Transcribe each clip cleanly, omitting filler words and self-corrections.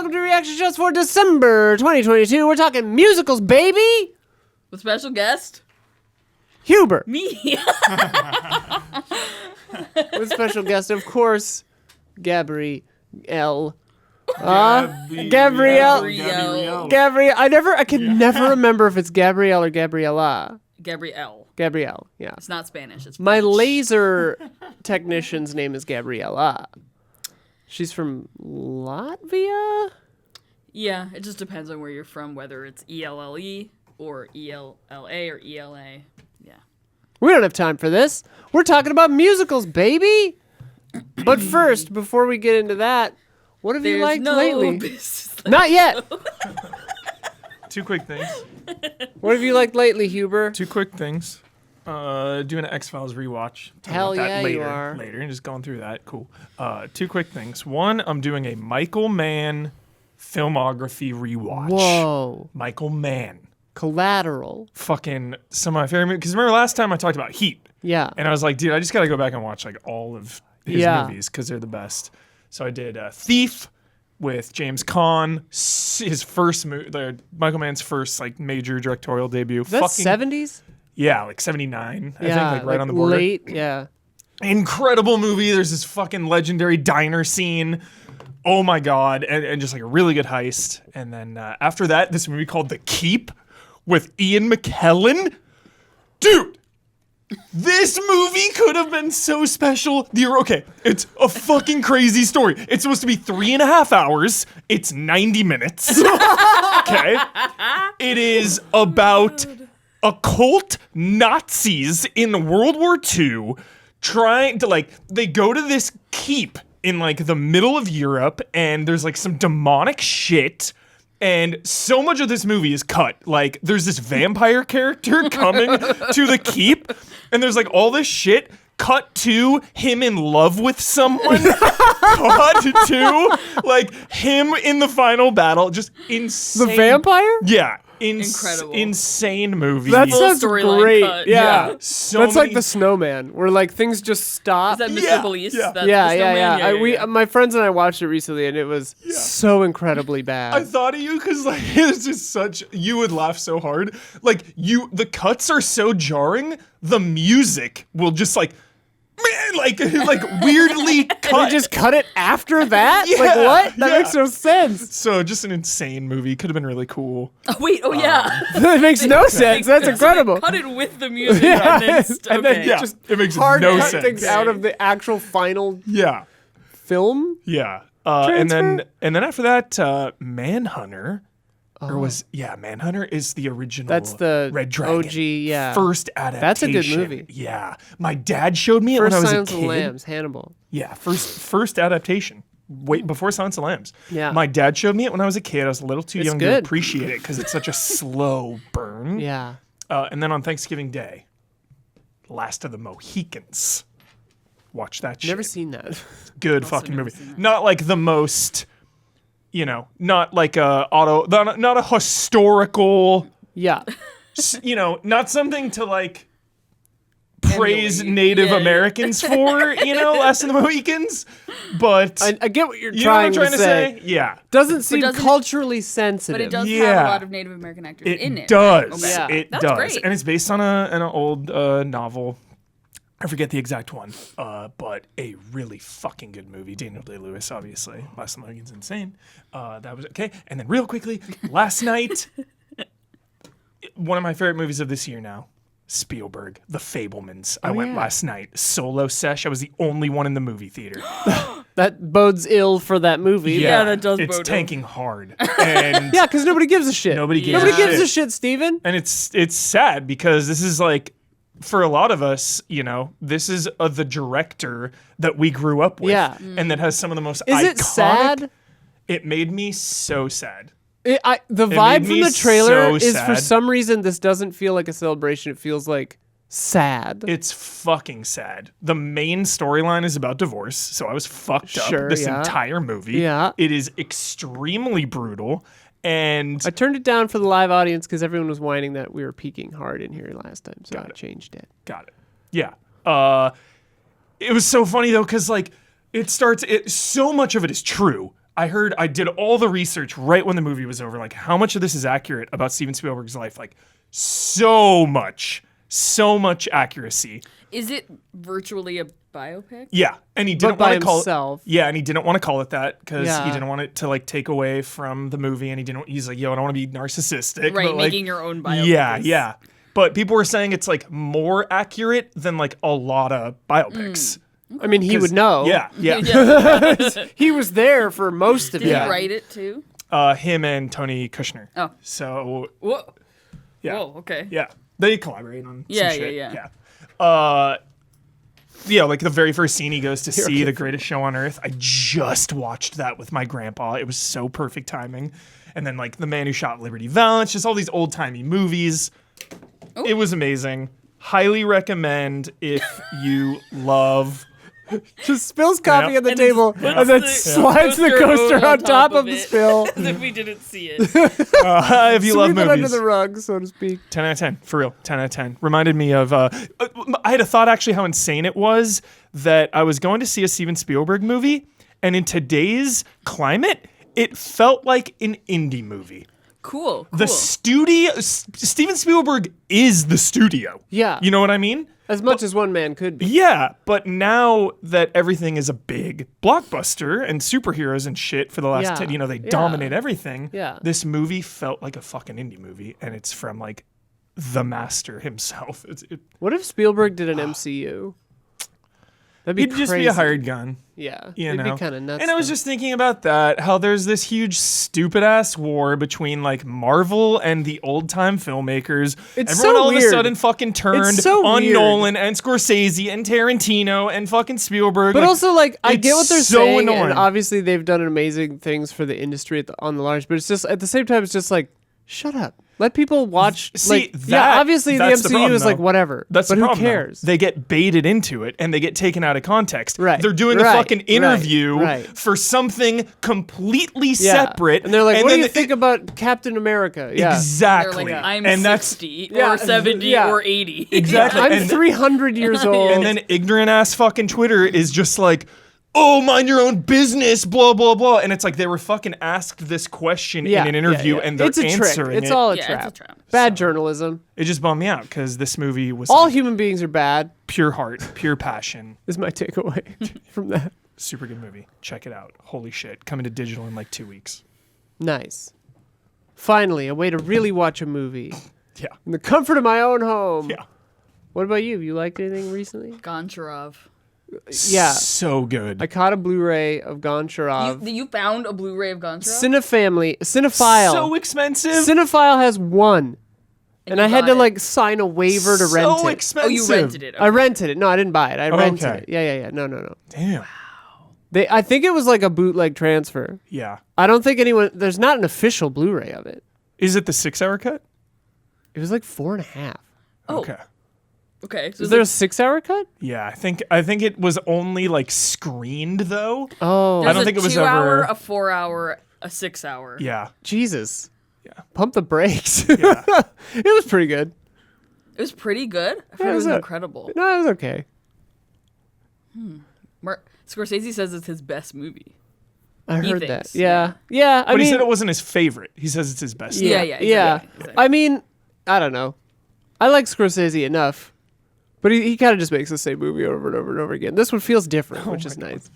welcome to Reaction Shows for December 2022. We're talking musicals, baby! With special guest? Huber. Me. With special guest, of course, Gabrielle. Gabrielle. I can never remember if it's Gabrielle or Gabriella. Gabrielle. Yeah. It's not Spanish. It's My French. laser technician's name is Gabriella. She's from Latvia? Yeah, it just depends on where you're from, whether it's ELLE or ELLA or ELA. Yeah. We don't have time for this. We're talking about musicals, baby! But first, before we get into that, what have you liked lately? Not yet! Two quick things. What have you liked lately, Huber? Two quick things. Doing an X-Files rewatch. Talk Hell about that yeah, later, you are. Later, and just going through that. Cool. Two quick things. One, I'm doing a Michael Mann filmography rewatch. Whoa. Michael Mann. Collateral. Fucking some of my favorite movies. Because remember last time I talked about Heat? Yeah. And I was like, dude, I just got to go back and watch like all of his movies because they're the best. So I did Thief with James Caan, his first movie, Michael Mann's first like major directorial debut. That's 70s? Yeah, like 79. I Yeah, think like right on the border. Late, yeah. Incredible movie. There's this fucking legendary diner scene. Oh my god, and just like a really good heist. And then after that, this movie called The Keep with Ian McKellen. Dude, this movie could have been so special. Okay, it's a fucking crazy story. It's supposed to be 3.5 hours. It's 90 minutes. Okay, it is about occult Nazis in World War II trying to they go to this keep in like the middle of Europe and there's like some demonic shit and so much of this movie is cut. Like there's this vampire character coming to the keep and there's like all this shit cut to him in love with someone. Cut to like him in the final battle. Just insane. The vampire? Yeah. Incredible. Insane movie. That Full sounds storyline great. cut. Yeah. So That's like many- the Snowman, where like things just stop. Is that Mr. Yeah, Belize? yeah. That's yeah, the yeah, snowman? yeah. My friends and I watched it recently, and it was so incredibly bad. I thought of you because like it's just such you would laugh so hard. Like the cuts are so jarring. The music will just like weirdly They cut. just cut it after that? Yeah, like what? That yeah. makes no sense. So just an insane movie. Could have been really cool. Oh, wait, yeah. That makes no sense. That's So incredible. they cut it with the music. Yeah, And then, and then Yeah, it makes Hard no cut sense. things out of the actual final Yeah, film. yeah. And Transfer? then after that, Manhunter. Or Manhunter is the original. That's the Red Dragon. OG, yeah. First adaptation. That's a good movie. Yeah, my dad showed me it First when I was Silence a of kid. the Lambs, Hannibal. Yeah, first adaptation. Wait, before Silence of the Lambs. Yeah. My dad showed me it when I was a kid. I was a little too It's young good. to appreciate it because it's such a slow burn. Yeah. And then on Thanksgiving Day, Last of the Mohicans. Watch that shit. Never seen that. Good fucking movie. Not like the most, not like not a historical, Yeah. not something to like praise Emulate. Native Yeah. Americans for, Last of the Mohicans, but I get what you're you know what I'm trying, trying to say? Yeah. Doesn't seem doesn't- culturally sensitive. But it does have Yeah. a lot of Native American actors in it. It does. Okay. Yeah. It That's does. great. And it's based on an old novel. I forget the exact one, but a really fucking good movie. Daniel Day-Lewis, obviously. Last of the Mohicans, insane. That was okay. And then real quickly, last night, one of my favorite movies of this year now, Spielberg, The Fablemans. I went yeah. last night, solo sesh. I was the only one in the movie theater. That bodes ill for that movie. Yeah, that does It's bode ill. tanking hard. And Yeah, because nobody gives a shit. Nobody gives Nobody a gives shit. a shit, Steven. And it's sad because this is like, for a lot of us, this is the director that we grew up with, Yeah. and that has some of the most Is iconic. it sad? It made me so sad. The made vibe from me the trailer so is for sad. some reason this doesn't feel like a celebration. It feels like sad. It's fucking sad. The main storyline is about divorce, so I was fucked Sure, up this yeah. entire movie. Yeah. It is extremely brutal, and I turned it down for the live audience because everyone was whining that we were peaking hard in here last time, so I changed it. got it. Yeah. It was so funny though, because like so much of it is true. I did all the research right when the movie was over. Like, how much of this is accurate about Steven Spielberg's life? Like, so much accuracy. Is it virtually a biopic? Yeah, and he didn't by want to call himself. it. Yeah, and he didn't want to call it that because Yeah. he didn't want it to like take away from the movie, and he's like, yo, I don't want to be narcissistic. Right, but, like, making your own biopic. Yeah, is- yeah. But people were saying it's like more accurate than like a lot of biopics. I mean, he would know. Yeah, yeah. Yeah. He was there for most of Did it. he write it too? Him and Tony Kushner. Oh. So Whoa. yeah, Whoa, okay. yeah, they collaborate on Yeah, some shit. yeah. Yeah, like the very first scene he goes to see The Greatest Show on Earth. I just watched that with my grandpa. It was so perfect timing. And then like The Man Who Shot Liberty Valance, just all these old timey movies. It was amazing. Highly recommend if you love. Just spills coffee Yeah. on the And table puts and then the slides the coaster on top of the spill. As if we didn't see it. If you love Sweep it under movies. the rug, so to speak. 10 out of 10, for real. 10 out of 10. Reminded me of. I had a thought actually how insane it was that I was going to see a Steven Spielberg movie, and in today's climate, it felt like an indie movie. Cool. The studio, Steven Spielberg is the studio. Yeah. You know what I mean? As much as one man could be. Yeah, but now that everything is a big blockbuster and superheroes and shit for the last Yeah. 10, they Yeah. dominate everything. Yeah. This movie felt like a fucking indie movie, and it's from like the master himself. What if Spielberg did an MCU? That'd be He'd crazy. just be a hired gun. Yeah. You It'd know? be kind of nuts. And I was though. just thinking about that, how there's this huge stupid ass war between like Marvel and the old time filmmakers. It's Everyone so all of a weird. sudden fucking turned so on weird. Nolan and Scorsese and Tarantino and fucking Spielberg. But like, also, like, I it's get what they're so saying, annoying. and obviously they've done amazing things for the industry on the large. But it's just at the same time, it's just like, shut up. Let people watch. See, yeah, obviously the that's the MCU problem, is like though. whatever. That's but the who problem, though. cares? They get baited into it and they get taken out of context. Right, They're doing a right, fucking interview right. for something completely Yeah. separate. And they're like, what do then you think about Captain America? Yeah. They're Exactly. like, I'm and 60 Yeah, or 70 yeah. or 80. Exactly. I'm and- 300 years old. And then ignorant ass fucking Twitter is just like, oh, mind your own business, blah, blah, blah. And it's like they were fucking asked this question yeah, in an interview yeah, yeah. and they're it's a answering trick. It's it. all a Yeah, trap. it's a trap. Bad journalism. It just bummed me out because this movie was All like, human beings are bad. pure heart, pure passion. Is my takeaway from that. Super good movie. Check it out. Holy shit. Coming to digital in like 2 weeks. Nice. Finally, a way to really watch a movie Yeah. in the comfort of my own home. Yeah. What about you? Have you liked anything recently? Goncharov. Yeah. So good. I caught a Blu-ray of Goncharov. You found a Blu-ray of Goncharov? Cinephile. So expensive. Cinephile has one. And you I had got to it. like sign a waiver to rent So it. expensive. Oh, you rented it. I rented it. No, I didn't buy it. I rented okay. it. Yeah. No. Damn. I think it was like a bootleg transfer. Yeah. I don't think there's not an official Blu-ray of it. Is it the 6-hour cut? It was like 4.5. Oh, Okay. okay. So Is there a 6-hour cut? Yeah, I think it was only like screened though. Oh, I don't think it was 2-hour, ever- a 4-hour, a 6-hour. Yeah. Jesus. Yeah. Pump the brakes. Yeah. It was pretty good. It was pretty good. I thought Yeah, it was it was incredible. No, it was okay. Scorsese says it's his best movie. I He heard thinks, that. Yeah. Yeah. I But mean, he said it wasn't his favorite. He says it's his best. Yeah, yeah. exactly. I mean, I don't know. I like Scorsese enough, but he kind of just makes the same movie over and over and over again. This one feels different, which is nice.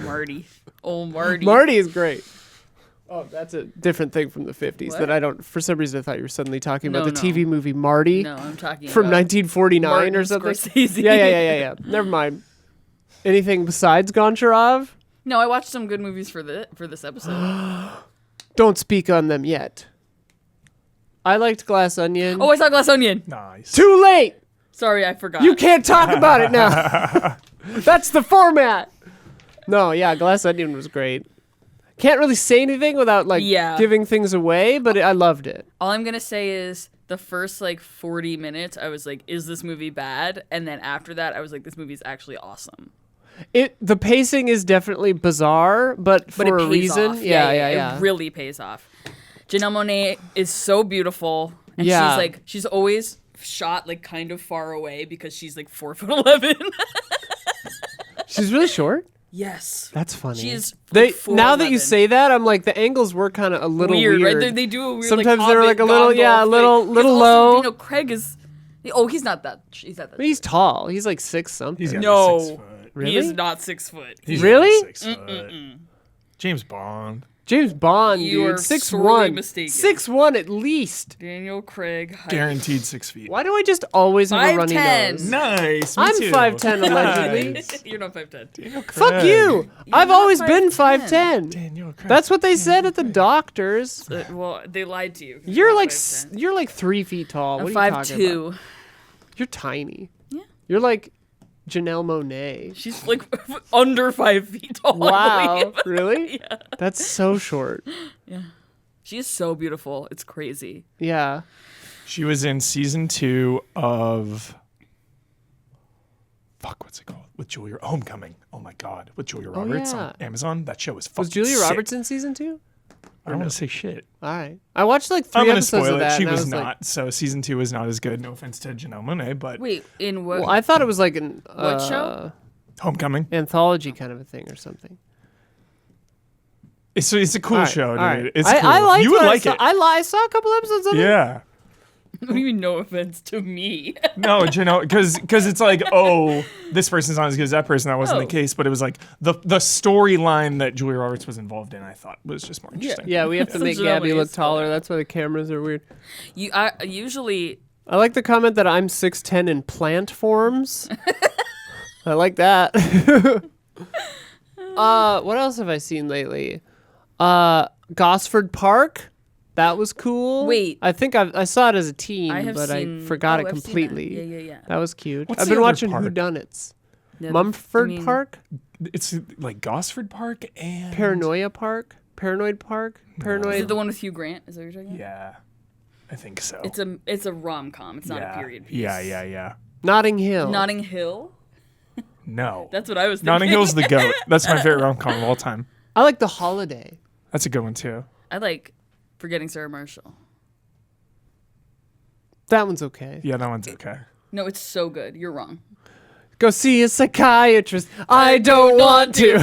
Marty. Oh, Marty. Marty is great. Oh, that's a different thing from the 50s What? that I don't. For some reason, I thought you were suddenly talking about No, the no. TV movie Marty No, I'm talking from about 1949 Martin or something. Scorsese. Yeah. Never mind. Anything besides Goncharov? No, I watched some good movies for this episode. Don't speak on them yet. I liked Glass Onion. Oh, I saw Glass Onion. Nice. Too late. Sorry, I forgot. You can't talk about it now. That's the format. No, yeah, Glass Onion was great. Can't really say anything without like Yeah. giving things away, but I loved it. All I'm gonna say is the first like 40 minutes, I was like, "Is this movie bad?" And then after that, I was like, "This movie's actually awesome." The pacing is definitely bizarre, but for But it a pays reason. off. Yeah. It really pays off. Janelle Monáe is so beautiful, and Yeah. she's always shot like kind of far away because she's like 4'11". She's really short. Yes. That's funny. She is now that you 4'11". say that, I'm like the angles were kind of a little weird. Right? They do a weird. Sometimes like, they're like a little, Hobbit, yeah, a Gandalf little, thing. little Because low. also, Daniel Craig is. Oh, he's not that. He's not that. But he's tall. He's like 6 something. He's gotta be No, 6 foot. Really? he is not 6 foot. He's Really? gotta be 6 foot. James Bond. James Bond, You dude. are 6'1". sorely mistaken. 6'1" at least. Daniel Craig. height. Guaranteed 6 feet. Why do I just always have a runny 5'10". nose? Nice. Me I'm too. 5'10" allegedly. Nice. You're not 5'10". Fuck you. I've not always been 5'10". 5'10". Daniel Craig. That's what they said at the doctors. Well, they lied to you. You're not like 5'10". you're like 3 feet tall. I'm What are you talking about? 5'2". You're tiny. Yeah. You're like Janelle Monáe. She's like under 5 feet tall. I Wow. believe. Really? Yeah. That's so short. She is so beautiful. It's crazy. Yeah. She was in season 2 of. Fuck, what's it called? With Julia Homecoming. Oh my God, with Julia Roberts on yeah. Amazon. That show was fucking Was Julia sick. Roberts in season 2? I don't want to say shit. All right. I watched like 3 I'm gonna episodes spoil of it. that. She and I was like, not. So season 2 was not as good. No offense to Janelle Monáe, but Wait, in what? well, I thought it was like an What show? Homecoming. anthology kind of a thing or something. It's a cool All right, show, all dude. right. It's I, cool. I liked You would what like I it. saw. I saw a couple episodes of it. Yeah. What do you mean, no offense to me? No, Janelle, because it's like, oh, this person's not as good as that person. That wasn't Oh. the case, but it was like the storyline that Julia Roberts was involved in. I thought was just more interesting. Yeah, we have to make Janelle Gabby Monáe look is taller. That's why the cameras are weird. I usually I like the comment that I'm 6'10" in plant forms. I like that. What else have I seen lately? Gosford Park. That was cool. Wait. I think I saw it as a teen, I have but seen. I forgot it I've seen that. completely. Yeah. That was cute. What's I've the been other watching park? Whodunits. Yeah, Mumford I mean, Park, It's like Gosford Park and Paranoia Park, Paranoid Park, Is Paranoid. it the one with Hugh Grant? Is that what you're talking about? Yeah, I think so. It's a rom com. It's not yeah. a period piece. Yeah. Notting Hill. Notting Hill. No, That's what I was thinking. Notting Hill's the goat. That's my favorite rom-com of all time. I like The Holiday. That's a good one too. I like Forgetting Sarah Marshall. That one's okay. Yeah, that one's okay. No, it's so good. You're wrong. Go see a psychiatrist. I don't want to.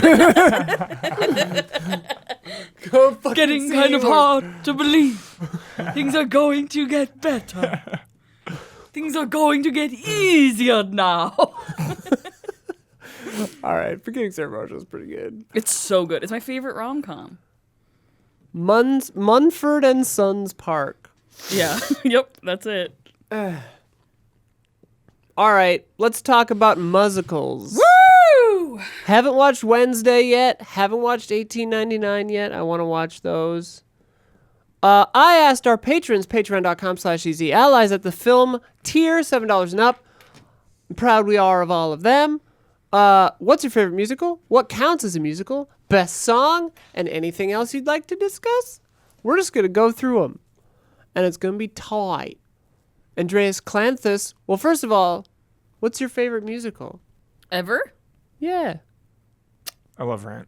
Go fucking Getting see kind of one. hard to believe. Things are going to get better. Things are going to get easier now. All right, Forgetting Sarah Marshall is pretty good. It's so good. It's my favorite rom com. Munford and Sons Park. Yeah. Yep. That's it. All right, let's talk about musicals. Woo! Haven't watched Wednesday yet. Haven't watched 1899 yet. I want to watch those. I asked our patrons, patreon.com/easy allies, at the film tier, $7 and up. I'm proud we are of all of them. What's your favorite musical? What counts as a musical? Best song? And anything else you'd like to discuss? We're just going to go through them. And it's going to be tight. Andreas Clanthus. Well, first of all, what's your favorite musical? Ever? Yeah. I love Rent.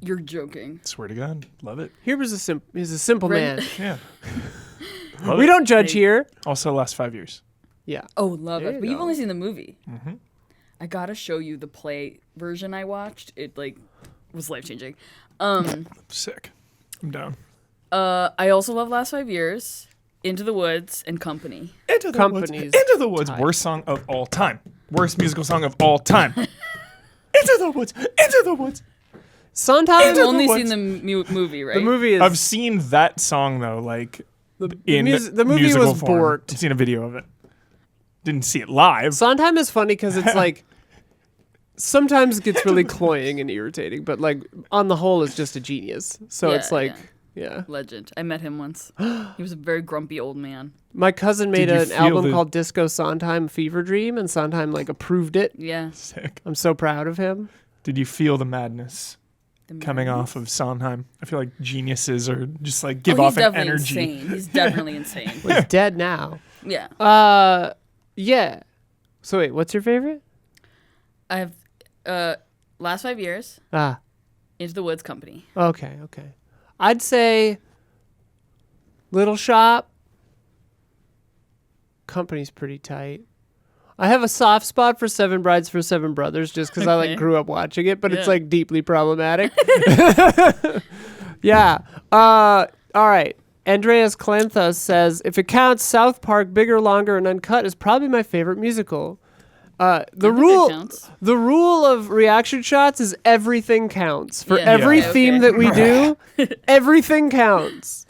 You're joking. Swear to God, love it. He's a simple Ren- man. Yeah. We don't judge here. Also, last 5 years. Yeah. Oh, love There it. you But you've go. only seen the movie. Mm-hmm. I gotta show you the play version I watched. It was life changing. Sick. I'm down. I also love Last 5 Years, Into the Woods, and Company. Into the Company's Woods. Into the Woods. tight. Worst song of all time. Worst musical song of all time. Into the Woods. Into the Woods. Sondheim. I've only Woods. seen the movie, right? The movie is. I've seen that song though, like in the movie musical was form. borked. I've seen a video of it. Didn't see it live. Sondheim is funny because it's like sometimes it gets really cloying and irritating, but like on the whole, it's just a genius. So Yeah, it's like, yeah. Legend. I met him once. He was a very grumpy old man. My cousin made Did you an feel album the- called Disco Sondheim Fever Dream, and Sondheim like approved it. Yeah. Sick. I'm so proud of him. Did you feel the madness The coming man. off of Sondheim? I feel like geniuses are just like give Oh, off he's an definitely energy. insane. He's definitely insane. He's dead now. Yeah. Yeah. So wait, what's your favorite? I have Last 5 Years, Ah, Into the Woods, Company. okay. I'd say Little Shop. Company's pretty tight. I have a soft spot for Seven Brides for Seven Brothers just because I Okay. grew up watching it, but it's Yeah. like deeply problematic. Yeah. All right. Andreas Clanthus says, if it counts, South Park, Bigger, Longer, and Uncut is probably my favorite musical. The think it rule, counts. the rule of reaction shots is everything counts. For Yeah. every Yeah. theme Okay. that we do, everything counts.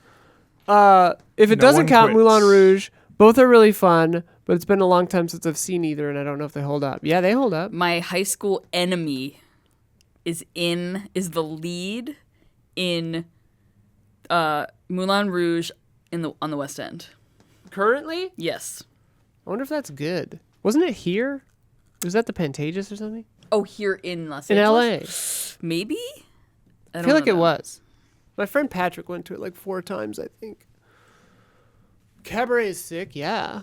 If it No doesn't one count, quits. Moulin Rouge, both are really fun, but it's been a long time since I've seen either, and I don't know if they hold up. Yeah, they hold up. My high school enemy is the lead in Moulin Rouge on the West End. Currently, Yes. I wonder if that's good. Wasn't it here? Was that the Pantages or something? Oh, here in Los In Angeles? LA. Maybe? I feel like it was. My friend Patrick went to it like 4 times, I think. Cabaret is sick, yeah.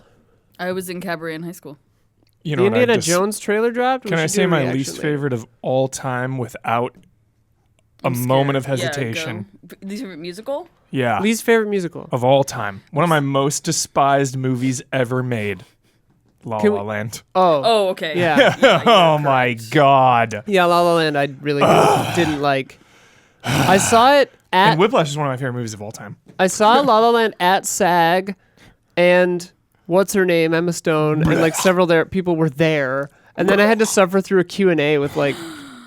I was in Cabaret in high school. You The know, what I Indiana just- Jones trailer dropped. Can I say my least favorite of all time without a I'm moment of scared. Yeah, hesitation? go. Least favorite musical? Yeah, Least favorite musical. of all time. One of my most despised movies ever made. La Can La we- Land. Oh. Oh, okay. Yeah. Oh my god. Yeah, La La Land I really didn't like. I saw it And at Whiplash is one of my favorite movies of all time. I saw La La Land at SAG, and what's her name, Emma Stone, and like several people were there, and then I had to suffer through a Q&A with like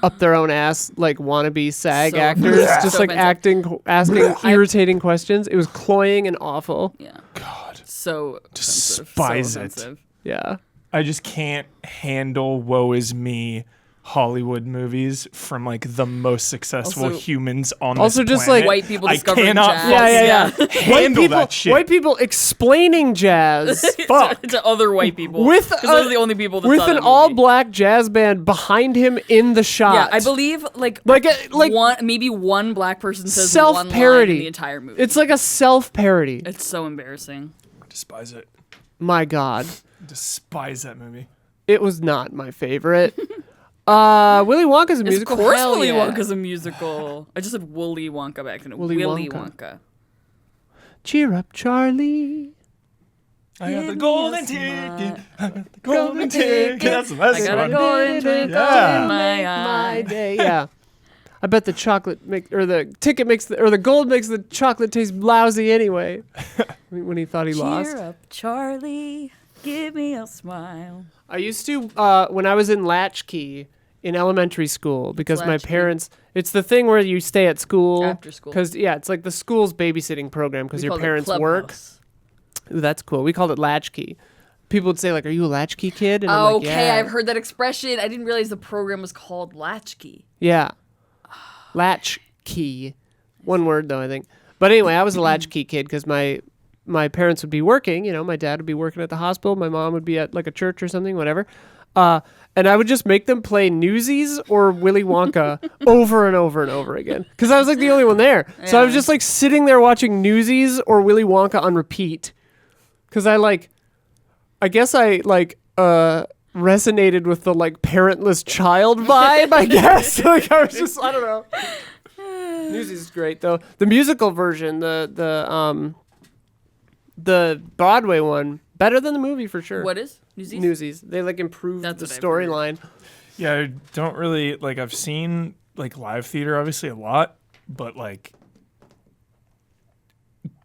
up their own ass like wannabe SAG So- actors, just so like offensive. asking irritating questions. It was cloying and awful. Yeah. God. So offensive. Despise so it. offensive. Yeah. I just can't handle woe is me Hollywood movies from like the most successful Also- humans on Also this just, planet. like, White people I discovering cannot jazz. fucking handle that shit. White people explaining jazz. Fuck. to other white people. With 'Cause those are the only people that with saw an that movie. all-black jazz band behind him in the shot. Yeah, I believe like like maybe one black person says self-parody. one line in the entire movie. It's like a self-parody. It's so embarrassing. Despise it. My God. Despise that movie. It was not my favorite. Willy Wonka's a Of musical. course, Hell Willy yeah. Wonka's a musical. I just said Woolly Wonka by accident. Willy Willy Wonka. Wonka. Cheer up, Charlie. I got Give the me golden a ticket. smile. I got the golden ticket. That's the best I got a one. golden twinkle Yeah. in my My eye. day. Yeah. I bet the chocolate or the ticket makes or the gold makes the chocolate taste lousy anyway. When he thought he lost. Cheer up, Charlie. Give me a smile. I used to when I was in Latchkey in elementary school because my Latchkey? parents. It's the thing where you stay at school After school. because it's like the school's babysitting program because We your called it parents work. Clubhouse. Ooh, that's cool. We called it Latchkey. People would say like, "Are you a Latchkey kid?" And I'm like, Okay, yeah. I've heard that expression. I didn't realize the program was called Latchkey. Yeah. Latchkey. One word though, I think. But anyway, I was a latchkey kid because my parents would be working. You know, my dad would be working at the hospital. My mom would be at like a church or something, whatever. And I would just make them play Newsies or Willy Wonka over and over and over again because I was like the only one there. So I was Yeah. just like sitting there watching Newsies or Willy Wonka on repeat because I guess I resonated with the like parentless child vibe, I guess. Like I was just, I don't know. Newsies is great though. The musical version, the Broadway one, better than the movie for sure. What is Newsies? Newsies? They like improved That's the what I've heard. storyline. Yeah, I don't really like. I've seen like live theater, obviously a lot, but like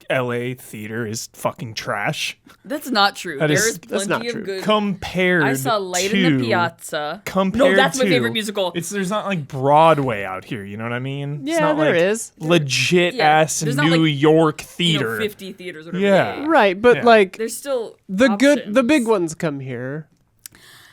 L.A. theater is fucking trash That's not true. That There is- is that's not plenty of true. good. compared. I saw Light to, in the Piazza. Compared No, that's my to- favorite musical. There's not like Broadway out here. You know what I mean? It's Yeah, not there like is. legit Yeah, ass there's not, New like, York You theater. know, 50 theaters or whatever. Yeah. Right, but Yeah. like There's still the big options. ones come here.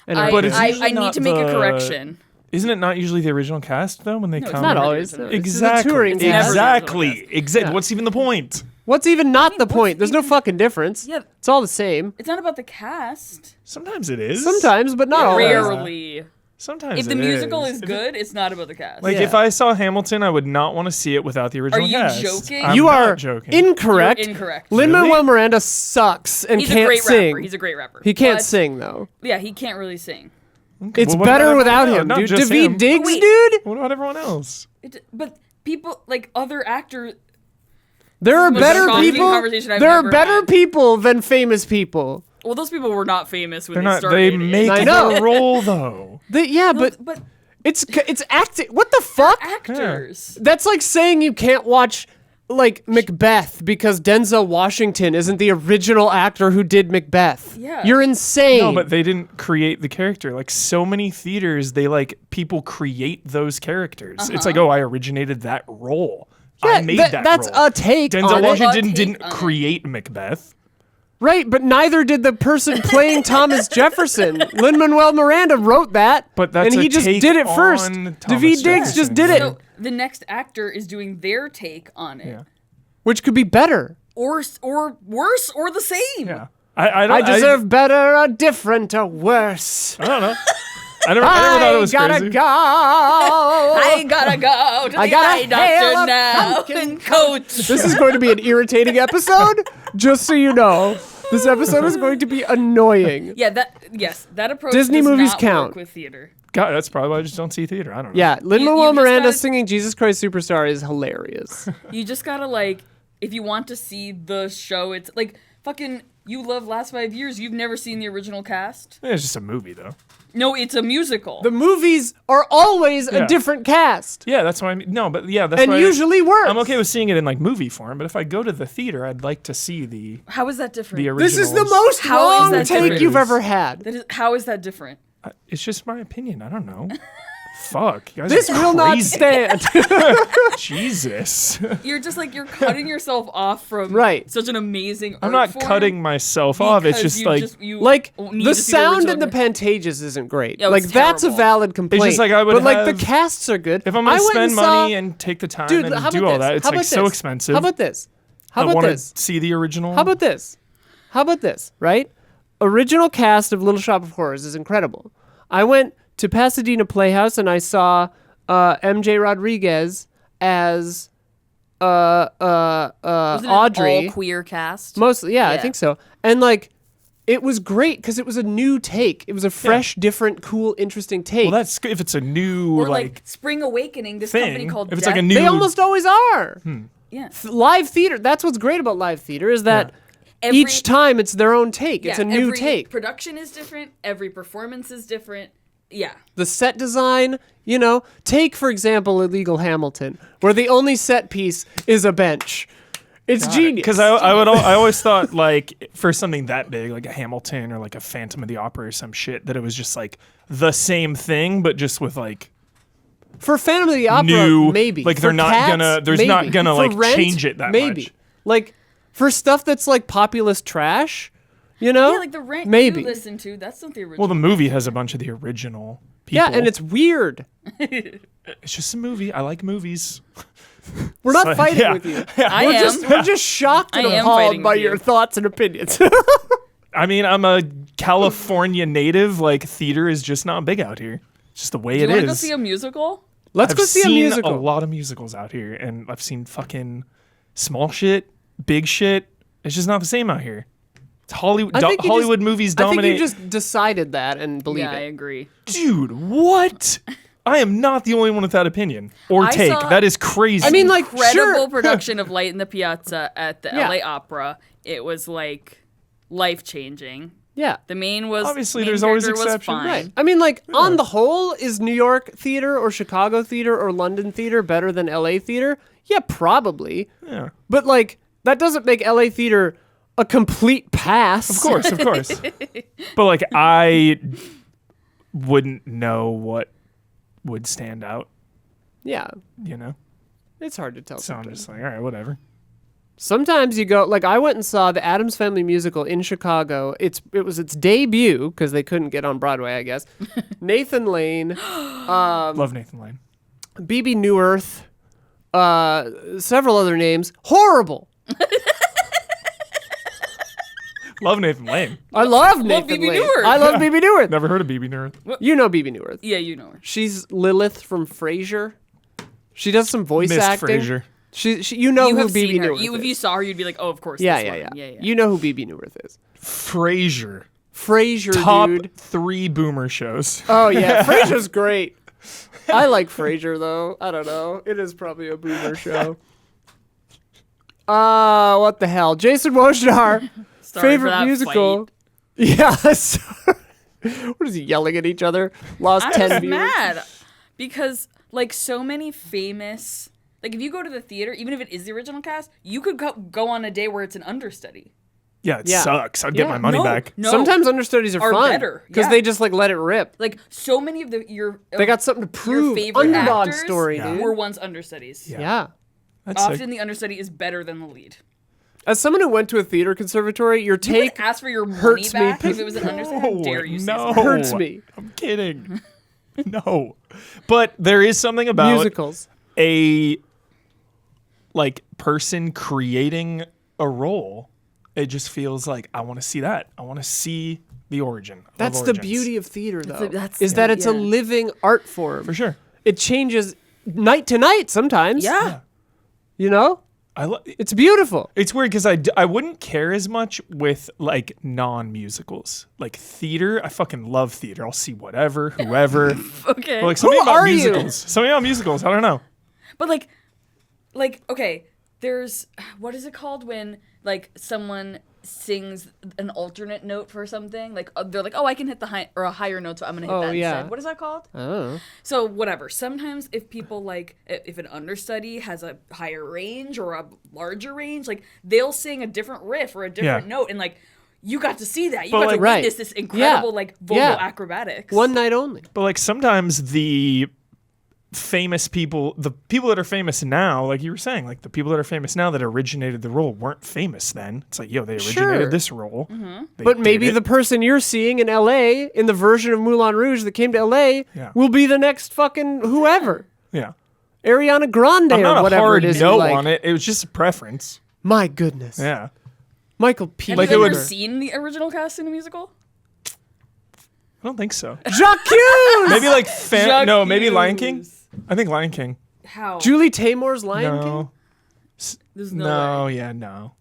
And I, But it's I, usually I need not to make a the- correction. Isn't it not usually the original cast though when they No, it's come? not never the always. original. This is a Exactly. touring It's never cast. the original Exactly. cast. Exactly. Yeah. What's even the point? What's even not the what's point? There's no even- fucking difference. Yeah. It's all the same. It's not about the cast. Sometimes it is. Sometimes, but not always. Rarely. Sometimes If the it musical is is If it- good, it's not about the cast. Like Yeah. if I saw Hamilton, I would not want to see it without the original you cast. joking? I'm You not are joking. incorrect. You're incorrect. Lin Really? Manuel Miranda sucks and He's a can't great sing. rapper. He's a great rapper. He can't But- sing though. Yeah, he can't really sing. It's Well, what better about without everyone him, else? dude. Not just David him. Diggs, Wait. dude. What about everyone else? But people, like other actors, There are most better shocking people. conversation I've There are ever better had. people than famous people. Well, those people were not famous when They're they not. started. They it. make I know. the role though. Yeah, No, but it's acting. What the fuck? actors. That's like saying you can't watch like Macbeth because Denzel Washington isn't the original actor who did Macbeth. Yeah. You're insane. No, but they didn't create the character. Like so many theaters, they like people create those characters. It's like, oh, I originated that role. I made that that's role. a take Denzel on it. Washington A take didn't on it. create Macbeth. Right, but neither did the person playing Thomas Jefferson. Lin-Manuel Miranda wrote that, But that's and he a just take did it first. on Thomas David Diggs just Jefferson. did it, So the next actor is doing their take on it, Yeah. which could be better. or worse, or the same. Yeah. I don't. I deserve better, or different, or worse. I don't know. I never thought it was gotta crazy. go. I gotta go to I the gotta eye hail doctor a now pumpkin and coach. This is going to be an irritating episode, just so you know. This episode is going to be annoying. Yeah, that approach. Disney does movies not count. work with theater. God, that's probably why I just don't see theater. I don't know. Yeah, Lin-Manuel you just Miranda gotta- singing Jesus Christ Superstar is hilarious. You just gotta like, if you want to see the show, it's like fucking. You love Last 5 Years. You've never seen the original cast. It's just a movie though. No, it's a musical. The movies are always Yeah. a different cast. Yeah, that's why. No, but yeah, that's And why usually worse. I'm okay with seeing it in like movie form. But if I go to the theater, I'd like to see the How is that different? original. This is the most How is wrong that take different? you've ever had. How is that different? It's just my opinion. I don't know. Fuck. You guys This are will not crazy. stand. Jesus. You're just like you're cutting yourself off from Right. such an amazing. I'm art not form cutting myself off. It's because just you like you Like need the to see sound original in the cast. Pantages isn't great. Yeah, it like was that's a terrible. valid complaint. just like I would but like the have- casts are good. if I'm I gonna went spend and saw- money and take the time dude, and how do about all this? that, it's How like about so this? expensive. How about this? How I about want to this? see the original. How about this? How about this? Right? Original cast of Little Shop of Horrors is incredible. I went to Pasadena Playhouse and I saw MJ Rodriguez as Wasn't it Audrey. all queer cast. Mostly, yeah, I Yeah. think so. And like, it was great because it was a new take. It was a fresh, different, cool, interesting take. Well, that's if it's a new Or like Spring Awakening, this company thing. called If it's Death. like a new, they almost always are. Yeah. Live theater. That's what's great about live theater is that Every- each time it's their own take. It's Yeah, a new every take. Production is different. Every performance is different. Yeah. The set design, you know, take for example Illegal Hamilton, where the only set piece is a bench. It's genius. because I always thought like for something that big like a Hamilton or like a Phantom of the Opera or some shit that it was just like the same thing but just with like For Phantom of the Opera, new maybe. like For they're not Cats, gonna there's maybe. not gonna For like Rent, change it that maybe. much. Like for stuff that's like populist trash, you know? Yeah, like the Rent maybe. you listen to. That's not the original. Well, the movie has a bunch of the original people. Yeah, and it's weird. it's just a movie. I like movies. We're not So, fighting yeah. with you. I we're am. we're just shocked and I am appalled fighting by with your you. thoughts and opinions. I mean, I'm a California native. Like theater is just not big out here. It's just the way Do you it want to go is. see a musical? Let's I've go see a seen musical. a lot of musicals out here, and I've seen fucking small shit, big shit. It's just not the same out here. It's Hollywood. I think you Hollywood just- movies I think dominate. you just decided that and believe Yeah, I it. agree. Dude, what? I am not the only one with that opinion or I take. saw- That is crazy. I mean, like, Incredible sure. production of Light in the Piazza at the Yeah. LA Opera. It was like life changing. Yeah. The main was Obviously, main there's always character was exceptions. fine. Right. I mean, like, on the whole, is New York theater or Chicago theater or London theater better than LA theater? Yeah, probably. yeah. But, like, that doesn't make LA theater a complete pass. Of course, of course. But like, I wouldn't know what would stand out. Yeah. You know. It's hard to tell. So I'm sometimes. just like, all right, whatever. Sometimes you go, like, I went and saw the Addams Family musical in Chicago. It was its debut because they couldn't get on Broadway, I guess. Nathan Lane, Love Nathan Lane. BB Newirth, several other names. Horrible. Love Nathan Lane. I love Nathan BB Lane. Newirth. I love BB Newirth. Never heard of BB Newirth. You know BB Newirth. Yeah, you know her. She's Lilith from Frasier. She does some voice Missed acting. Frasier. She you know You who have BB seen her. Newirth If you is. saw her, you'd be like, oh, of course. Yeah, this yeah, woman. yeah. You know who BB Newirth is. Frasier. Frasier, Top dude. 3 boomer shows. Oh yeah, Frasier's great. I like Frasier though. I don't know. It is probably a boomer show. What the hell? Jason Wojnar, Sorry for favorite that musical. fight. Yeah. What is he yelling at each other? Lost I'm 10 just viewers. mad because like so many famous, like if you go to the theater, even if it is the original cast, you could go on a day where it's an understudy. Yeah, it Yeah. sucks. I'd get Yeah. my money No, back. no. Sometimes understudies are fun better, because yeah. they just like let it rip. Like so many of They got something to prove. favorite Underdog actors story, dude. were once understudies. Yeah. That's sick. Often the understudy is better than the lead. As someone who went to a theater conservatory, your You take would ask for your money hurts me back if because- it was an understudy. How dare you? No, Cecil? hurts me. I'm kidding. No, but there is something about Musicals. a like person creating a role. It just feels like I want to see that. I want to see the origin. Of That's the origins. beauty of theater, though. that's- is that it's a yeah. living art form. for sure. It changes night to night sometimes. Yeah. You know? It's beautiful. It's weird because I wouldn't care as much with like non-musicals. Like theater, I fucking love theater. I'll see whatever, whoever. Okay. But like something about are you? musicals. Something about musicals. I don't know. But like okay, there's what is it called when like someone sings an alternate note for something? Like they're like, oh, I can hit the high or a higher note, so I'm gonna hit Oh, that yeah. instead. What is that called? I don't know. So whatever. Sometimes if people like if an understudy has a higher range or a larger range, like they'll sing a different riff or a different note, and like you got to see that. You But, got like- to Right. witness this incredible Yeah. like vocal Yeah. acrobatics. One night only. But like sometimes the famous people, the people that are famous now, like you were saying, like the people that are famous now that originated the role weren't famous then. It's like, yo, they originated Sure. this role. They But did maybe it. the person you're seeing in LA, in the version of Moulin Rouge that came to LA, Yeah. will be the next fucking whoever. yeah. Ariana Grande I'm or not a whatever hard it is. no you like. on it. It was just a preference. My goodness. Yeah. Michael P. Have Like, you it ever would- seen the original cast in a musical? I don't think so. Jacques Hughes! Maybe like no, Jacques maybe Lion King. Hughes. I think Lion King. How? Julie Taymor's Lion King? No. There's no, No, way. yeah, no.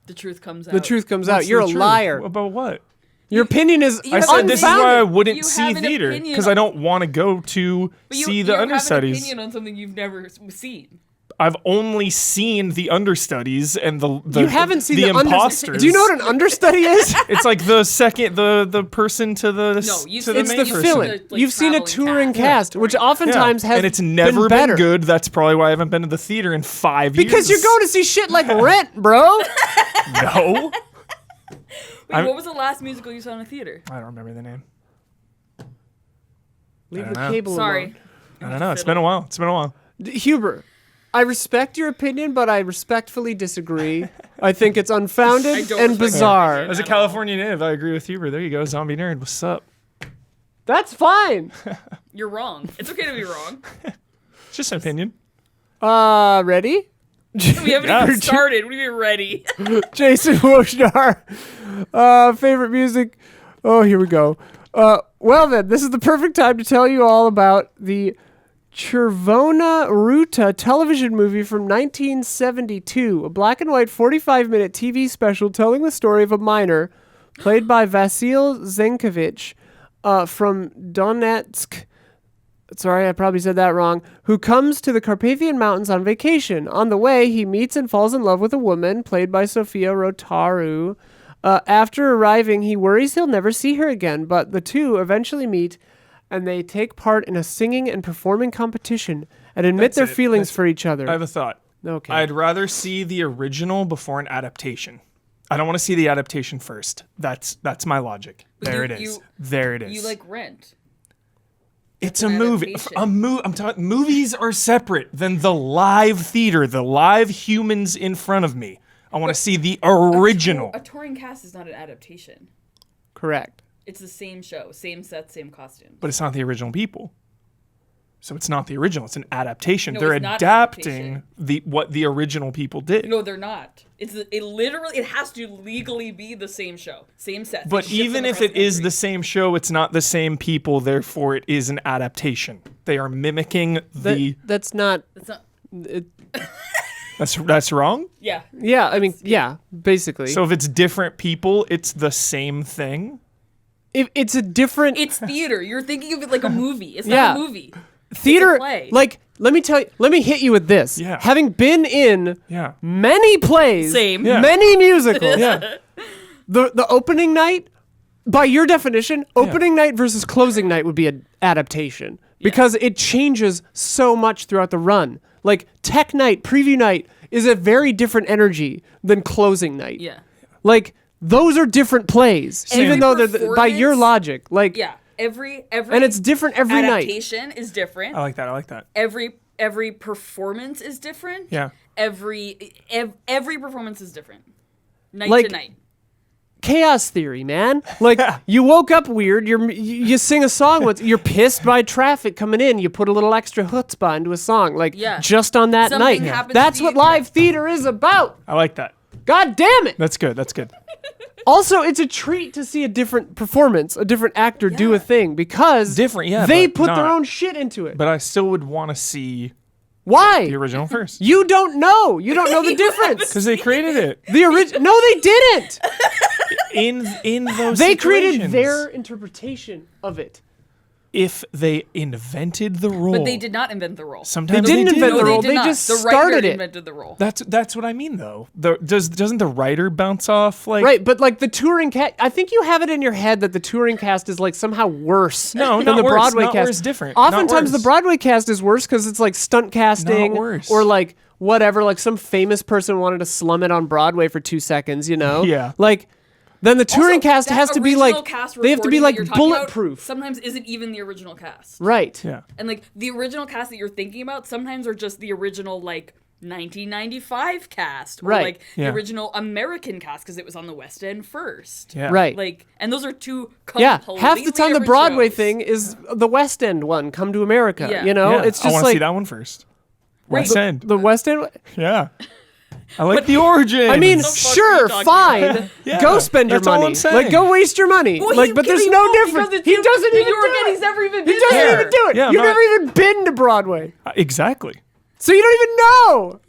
The truth comes out. The truth comes out. What's You're the a truth? liar. About what? Your opinion is You I have said an this is why I unfounded. wouldn't You see have an theater opinion because I don't want to go to But you, see you the have understudies. an opinion on something you've never seen. I've only seen the understudies and the You haven't seen the imposters. Do you know what an understudy is? It's like the second the person to the No, you to said the It's main the person. fill-in. The, like, You've seen a traveling touring cast, which Yeah. oftentimes has and it's never been better. good. That's probably why I haven't been to the theater in 5 years. Because you're going to see shit like Rent, bro. No, Wait, what was the last musical you saw in a theater? I don't remember the name. Leave I the don't know. cable Sorry. alone. I don't know. It's been a while. It's been a while. Huber, I respect your opinion, but I respectfully disagree. I think it's unfounded I don't and respect your bizarre. opinion. As a California native, I agree with Huber. There you go, zombie nerd. What's up? That's fine. You're wrong. It's okay to be wrong. It's just an opinion. Ready? We haven't Yeah. even started. We are ready. Jason Wojnar. Favorite music. Oh, here we go. Well then, this is the perfect time to tell you all about the Chervona Ruta television movie from 1972, a black and white 45-minute TV special telling the story of a miner played by Vasil Zenkovich from Donetsk. Sorry, I probably said that wrong. Who comes to the Carpathian Mountains on vacation. On the way, he meets and falls in love with a woman played by Sofia Rotaru. After arriving, he worries he'll never see her again, but the two eventually meet and they take part in a singing and performing competition and admit That's their it. feelings for each other. I have a thought. Okay. I'd rather see the original before an adaptation. I don't want to see the adaptation first. That's my logic. There it is. There it is. You like Rent. It's a an movie. adaptation. I'm talking. Movies are separate than the live theater, the live humans in front of me. I want to see the original. A touring cast is not an adaptation. Correct. It's the same show, same set, same costumes. But it's not the original people. So it's not the original. It's an adaptation. No, They're it's not adapting what the original people did. No, they're not. It has to legally be the same show, same set. But even if it is the same show, it's not the same people. Therefore, it is an adaptation. They are mimicking the. That's not. it's not. It, That's wrong. Yeah. yeah, I mean, yeah, basically. So if it's different people, it's the same thing. if it's a different It's theater. You're thinking of it like a movie. It's Yeah. not a movie. theater, play. like, let me hit you with this. Yeah. Having been in Yeah. many plays, Same. Yeah. many musicals, Yeah. the opening night by your definition, opening night versus closing night would be an adaptation because it changes so much throughout the run. Like tech night, preview night is a very different energy than closing night. Yeah. Like those are different plays, Every even though they're by your performance- logic. Like Yeah. Every and it's different every night. adaptation is different. I like that. Every performance is different. Yeah. Every performance is different. Night Like- to night. Chaos theory, man. Like you woke up weird. You sing a song with you're pissed by traffic coming in. You put a little extra chutzpah into a song, like Yeah. just on that Something night. happens That's to what you- live theater is about. I like that. God damn it! That's good. Also, it's a treat to see a different performance, a different actor do a Yeah. thing because Different, yeah, they but put their not- own shit into it. But I still would want to see Why? the original first. You don't know. You don't know the difference. Because they created it The original. No, they didn't. in those. They created situations. their interpretation of it. If they invented the role, But they did not invent the role. Sometimes They didn't invent No, the role. did They not. just the started writer it. invented the role. That's what I mean, though. Doesn't the writer bounce off like Right, but like the touring cast, I think you have it in your head that the touring cast is like somehow worse No, than not the worse, Broadway not cast. worse, different, not Oftentimes the worse. Broadway cast is worse because it's like stunt casting Not worse. or like whatever, like some famous person wanted to slum it on Broadway for 2 seconds, you know? Yeah. Like then the touring Also, cast that has to be original like cast they have to be recording that like you're talking about bulletproof. Sometimes isn't even the original cast. Right. Yeah. And like the original cast that you're thinking about sometimes are just the original like 1995 cast or Right. like Yeah. the original American cast because it was on the West End first. Yeah. Right. Like, and those are two Yeah, completely half the time the different Broadway shows. thing is the West End one, Come to America. Yeah. You know, Yeah, it's I just want to like see that one first. Right. West End. the West End. Yeah. I like the origin. I mean, the fuck are sure, you talking fine. Yeah, Go spend your that's all money. I'm saying. Like, go waste your money. Well, like, but there's he no won't difference. because it's He too- doesn't New even York do and it. he's never even He been doesn't there. even do it. Yeah, I'm You've not- never even been to Broadway, Exactly. so you don't even know.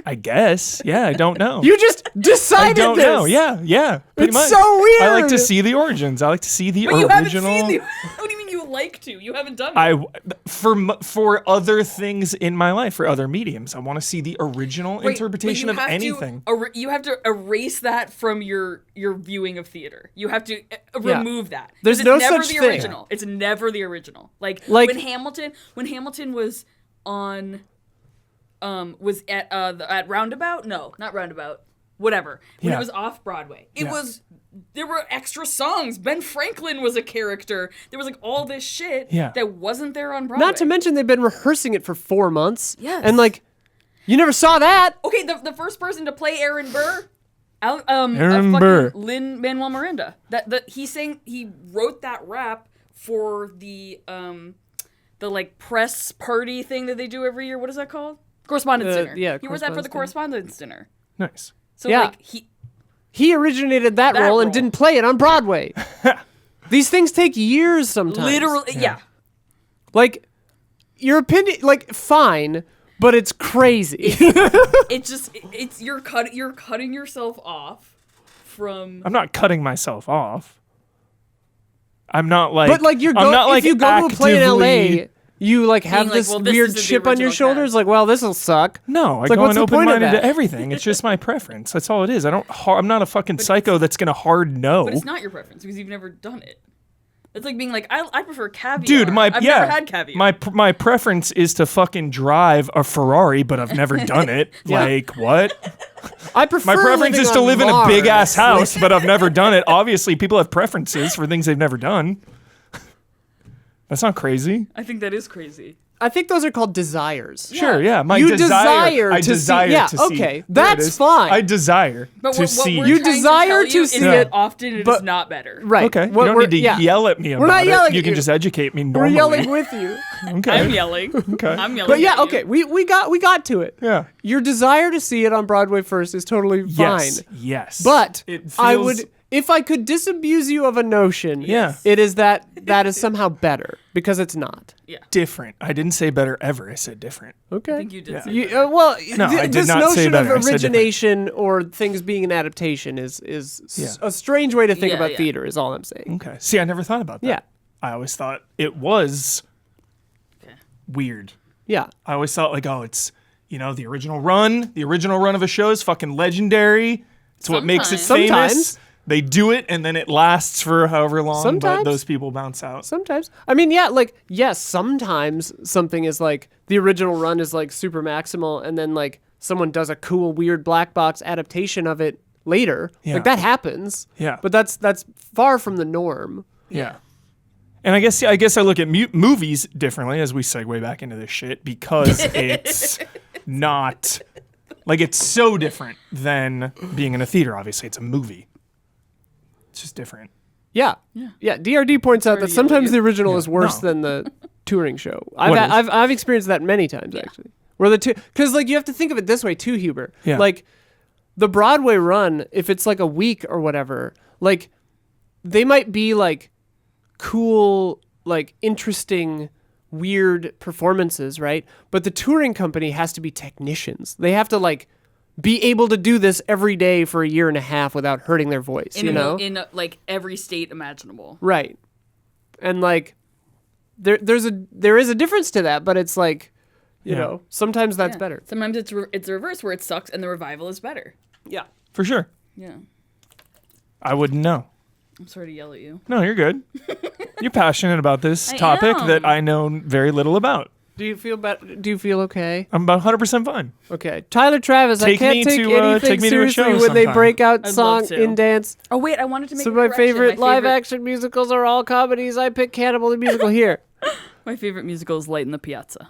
I guess. Yeah, I don't know. You just I decided don't this. know. Yeah. Pretty It's much. so weird. I like to see the origins. I like to see the But you haven't original. seen the. What do you mean you like to? You haven't done it. For other things in my life, for other mediums, I want to see the original Right, but interpretation you of have to anything. you have to erase that from your viewing of theater. You have to Yeah. remove that. 'Cause There's it's no never such the thing. original. It's never the original. Like Like- when Hamilton was on was at Roundabout? No, not Roundabout. Whatever. When Yeah. it was off Broadway. It Yeah. was there were extra songs. Ben Franklin was a character. There was like all this shit Yeah. that wasn't there on Broadway. Not to mention they've been rehearsing it for 4 months. Yes. And like, you never saw that. Okay, the first person to play Aaron Burr, Aaron fucking Burr. Lin-Manuel Miranda. He wrote that rap for the like press party thing that they do every year. What is that called? Correspondence Dinner. yeah, He wrote that for the Correspondence Correspondence Dinner. Nice. So Yeah. like He originated that That role and role. didn't play it on Broadway. These things take years sometimes. literally yeah. Like, your opinion, like, fine, but it's crazy. It's you're cutting yourself off from I'm not cutting myself off. I'm not like. but like, I'm not, like, if you go to a play in actively- LA, you like have like, this well, this weird isn't the chip on your original shoulders. cast. Like, well, this will suck. No, I It's like, go what's in the point of open-minded that? to everything. It's just my preference. That's all it is. I'm not a fucking psycho that's gonna hard no. But it's not your preference because you've never done it. It's like being like, I prefer caviar. Dude, I've never had caviar. My preference is to fucking drive a Ferrari, but I've never done it. Like what? I prefer My preference living is to on live in a Mars. big ass house, but I've never done it. Obviously, people have preferences for things they've never done. That's not crazy. I think that is crazy. I think those are called desires. Sure, yeah. My You desire, I desire to see- desire yeah, to see. okay, There it that's is. fine. I desire But to what see. we're You trying desire tell to you is see that it, often it but- is not better. Right. Okay, What you don't we're- need to yeah. yell at me about We're not yelling it. You at can you. just educate me We're normally. yelling with you. Okay. I'm yelling. Okay. I'm yelling. But yeah, at you. okay, we got to it. Yeah. Your desire to see it on Broadway first is totally Yes. fine. Yes. But It I feels- would, if I could disabuse you of a notion, Yeah. it is that is somehow better because it's not. Yeah. different. I didn't say better ever. I said different. Okay. I think you did say You, better. well, No, I did this not say notion better. I of said different. origination or things being an adaptation is Yeah. a strange way to think Yeah, about yeah. theater. Is all I'm saying. Okay. See, I never thought about that. Yeah. I always thought it was Okay. weird. Yeah. I always thought like, oh, it's the original run of a show is fucking legendary. It's what makes it Sometimes. famous. They do it, and then it lasts for however long, Sometimes. but those people bounce out. Sometimes. I mean, yeah, like, yes, sometimes something is like, the original run is like super maximal, and then like someone does a cool, weird black box adaptation of it later. Yeah. Like, that happens. Yeah. But that's far from the norm. Yeah. And I guess I look at movies differently as we segue back into this shit because it's not like it's so different than being in a theater. Obviously, it's a movie. It's just different. Yeah. Yeah. DRD points out that to yell sometimes at the you. original is worse No. than the touring show. What is? I've experienced that many times, actually. Where the two, because like you have to think of it this way too, Huber. Yeah. Like the Broadway run, if it's like a week or whatever, like they might be like cool, like interesting, weird performances, right? But the touring company has to be technicians. They have to like be able to do this every day for a year and a half without hurting their voice, you know? in like every state imaginable. Right. And like there is a difference to that, but it's like, you Yeah. know, sometimes that's Yeah. better. Sometimes it's the reverse where it sucks and the revival is better. Yeah. For sure. Yeah. I wouldn't know. I'm sorry to yell at you. No, you're good. You're passionate about this I topic am. that I know very little about. Do you feel better? Do you feel okay? I'm about 100% fine. Okay. Tyler Travis, I Take can't me take to, anything take me to a seriously show when they sometime. break out I'd song love to. in dance. Oh wait, I wanted to make So a my correction. favorite live action musicals are all comedies. I pick Cannibal the Musical here. My favorite musical is Light in the Piazza.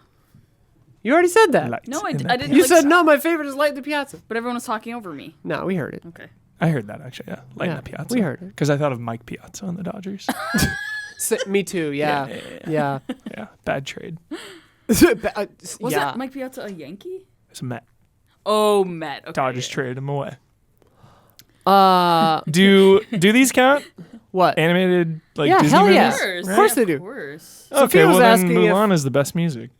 You already said that. Lights No, I in d- that I didn't. piece. You like, said no, my favorite is Light in the Piazza. but everyone was talking over me. No, we heard it. Okay. I heard that actually. Yeah, Light in Yeah, the Piazza. we heard it. because I thought of Mike Piazza on the Dodgers. Me too, yeah. Yeah. yeah, bad trade. Was yeah. that Mike Piazza a Yankee? It's a Met. Oh, Met. Okay, Dodgers yeah. traded him away. Uh, Do these count? what? Animated like Yeah, Disney hell movies? yeah. Of course. Of course they do. Of course. Okay, Sophia was well then asking if- Mulan is the best music.